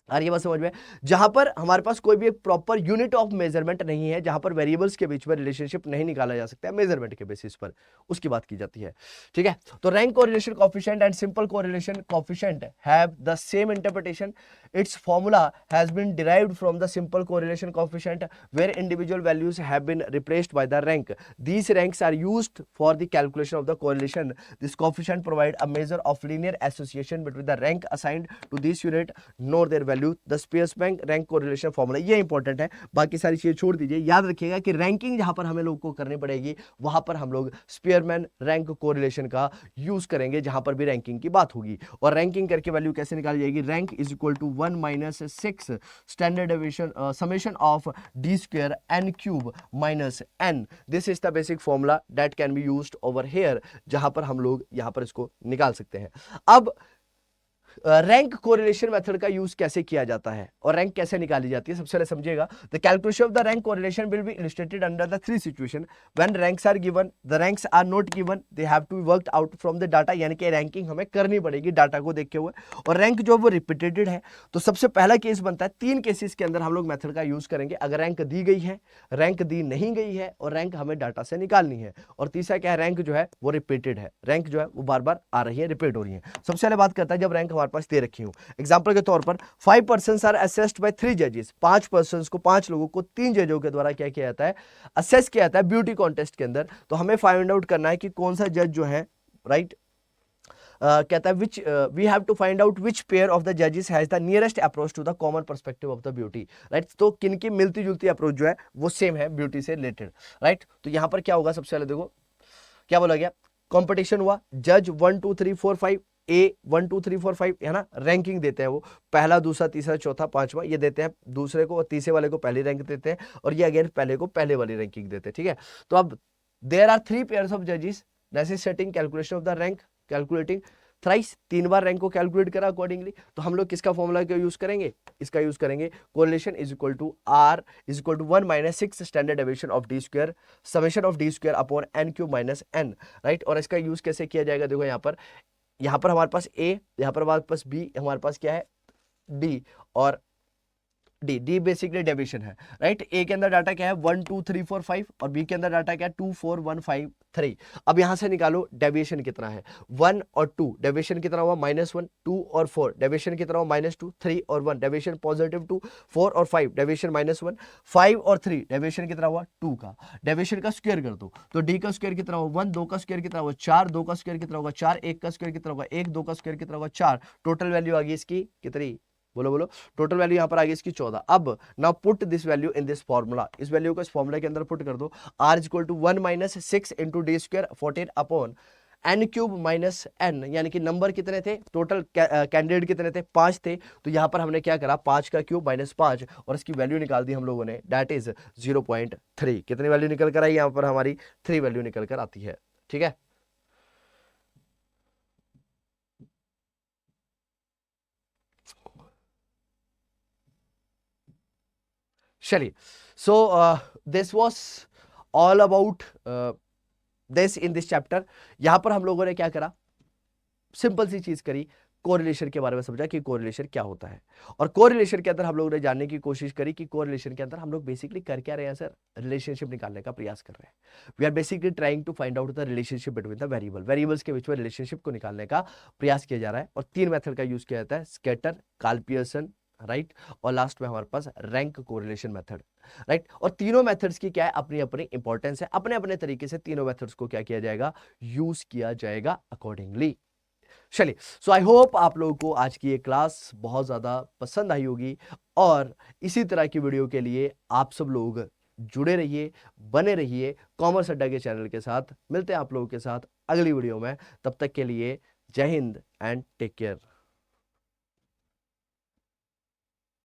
और ये बात समझ में, जहां पर हमारे पास कोई भी एक प्रॉपर यूनिट ऑफ मेजरमेंट नहीं है, जहां पर वेरिएबल्स के बीच में रिलेशनशिप नहीं निकाला जा सकता है मेजरमेंट के बेसिस पर, उसकी बात की जाती है, ठीक है। तो rank correlation coefficient and simple correlation coefficient have the same interpretation. Its formula has been derived from the simple correlation coefficient where individual values have been replaced by the rank. These ranks are used for the calculation of the correlation. This coefficient provide a measure of linear association between the rank assigned to this unit nor their value. The Spearman rank correlation formula, ये important है, बाकी सारी चीजें छोड़ दीजिए। याद रखिएगा कि रैंकिंग जहां पर हमें लोगों को करनी पड़ेगी वहां पर हम लोग स्पीयरमैन रैंक कोरिलेशन का यूज करेंगे जहां पर भी रैंकिंग की बात होगी। और रैंकिंग करके वैल्यू कैसे निकाली जाएगी, rank is equal to 1 minus 6 standard deviation summation of D square N cube minus N. This is the basic formula that can be used over here, जहां पर हम लोग यहां पर इसको निकाल सकते हैं। अब रैंक कोरिलेशन मेथड का यूज कैसे किया जाता है और रैंक कैसे निकाली जाती है, सबसे पहले समझिएगा। The calculation of the rank correlation will be illustrated under the three situation. When ranks are given, the ranks are not given, they have to be worked out from the data, यानी कि ranking हमें करनी पड़ेगी data को देखते हुए। और rank जो वो रिपीटेड है, तो सबसे पहला केस बनता है, तीन केसेस के अंदर हम लोग मेथड का यूज करेंगे। अगर रैंक दी गई है, रैंक दी नहीं गई है और रैंक हमें डाटा से निकालनी है। और तीसरा क्या है, रैंक जो है वो रिपीटेड है, रैंक जो है वो बार बार आ रही है, रिपीट हो रही है। सबसे पहले बात करता है जब रैंक हमारे पास दे रखी हो। एग्जाम्पल के तौर पर 5 पर्सन्स आर असेस्ड बाय 3 जजेस। 5 पर्सन्स को, 5 लोगों को 3 जजों के द्वारा क्या किया जाता है, असेस किया जाता है ब्यूटी कॉन्टेस्ट के अंदर। तो हमें फाइंड आउट करना है कि कौन सा जज जो है, राइट, कहता है which we have to find out which pair of the जजेस has the nearest approach to the common perspective of the beauty, right. तो किन की मिलती जुलती अप्रोच जो है वो सेम है ब्यूटी से रिलेटेड, राइट। तो यहाँ पर क्या होगा, सबसे पहले देखो क्या बोला गया, कंपटीशन हुआ, जज 1 2 3 4 5 ए 1 2 3 4 5 है ना, रैंकिंग देते हैं वो, पहला दूसरा तीसरा चौथा पांचवा ये देते हैं दूसरे को, और तीसरे वाले को पहली रैंक देते हैं, और ये अगेन पहले को पहले वाली रैंकिंग देते हैं, ठीक है। तो अब देयर आर 3 पेयर्स ऑफ जजेस necessitating calculation of the rank, calculating thrice, 3 बार रैंक को कैलकुलेट करा अकॉर्डिंगली। तो हम लोग किसका फॉर्मूला का यूज करेंगे, इसका यूज करेंगे, correlation is equal to R is equal to 1 minus 6 standard deviation of D square summation of D square upon N cube minus N, right. और इसका यूज कैसे किया जाएगा, देखो यहाँ पर हमारे पास ए, यहाँ पर हमारे पास बी, हमारे पास क्या है डी, और डी बेसिकली डेविएशन है, राइट। ए के अंदर डाटा क्या है 1 2 3 4 5 और बी के अंदर डाटा क्या है 2 4 1 5 3। अब यहां से निकालो डेविएशन कितना है, 1 और 2 डेविएशन कितना हुआ -1, 2 और 4 डेविएशन कितना हुआ -2, 3 और 1 डेविएशन +2, 4 और 5 डेविएशन -1, 5 और 3 डेविएशन कितना हुआ 2 का, डेविएशन का स्क्वायर कर दो तो डी का स्क्वायर कितना होगा 1, 2 का स्क्वायर कितना होगा 4, 2 का स्क्वायर कितना होगा 4, 1 का स्क्वायर कितना होगा 1, 2 का स्क्वायर कितना होगा 4, टोटल वैल्यू आ गई इसकी कितनी, बोलो बोलो, टोटल वैल्यू यहां पर आ गई इसकी 14। अब now put this value in this formula, इस वैल्यू को इस फॉर्मूला के अंदर पुट कर दो, r is equal to 1 minus 6 into D square 14 upon N cube minus N, यानी कि नंबर कितने थे टोटल, कैंडिडेट कितने थे 5 थे, तो यहां पर हमने क्या करा 5 का क्यूब -5 और इसकी वैल्यू निकाल दी हम लोगों ने, दैट इज 0.3। कितनी वैल्यू निकल कर आई, यहां पर हमारी 3 वैल्यू निकल कर आती है, ठीक है। चलिए, so this was all about this in this chapter. यहां पर हम लोगों ने क्या करा, सिंपल सी चीज करी, कोरिलेशन के बारे में समझा कि कोरिलेशन क्या होता है, और कोरिलेशन के अंदर हम लोगों ने जानने की कोशिश करी कि कोरिलेशन के अंदर हम लोग बेसिकली कर क्या रहे हैं सर, रिलेशनशिप निकालने का प्रयास कर रहे हैं। We are basically trying to find out the relationship between the variables के बीच में रिलेशनशिप को निकालने का प्रयास किया जा रहा है, और 3 मेथड का यूज किया जाता है, स्कैटर, कार्ल पियर्सन, राइट, और लास्ट में हमारे पास रैंक कोरिलेशन मेथड, राइट। और तीनों मेथड्स की क्या है, अपनी अपनी इंपॉर्टेंस है, अपने अपने तरीके से तीनों मेथड्स को क्या किया जाएगा, यूज किया जाएगा अकॉर्डिंगली। चलिए, सो आई होप आप लोगों को आज की ये क्लास बहुत ज्यादा पसंद आई होगी, और इसी तरह की वीडियो के लिए आप सब लोग जुड़े रहिए, बने रहिए कॉमर्स अड्डा के चैनल के साथ। मिलते हैं आप लोगों के साथ अगली वीडियो में, तब तक के लिए जय हिंद एंड टेक केयर।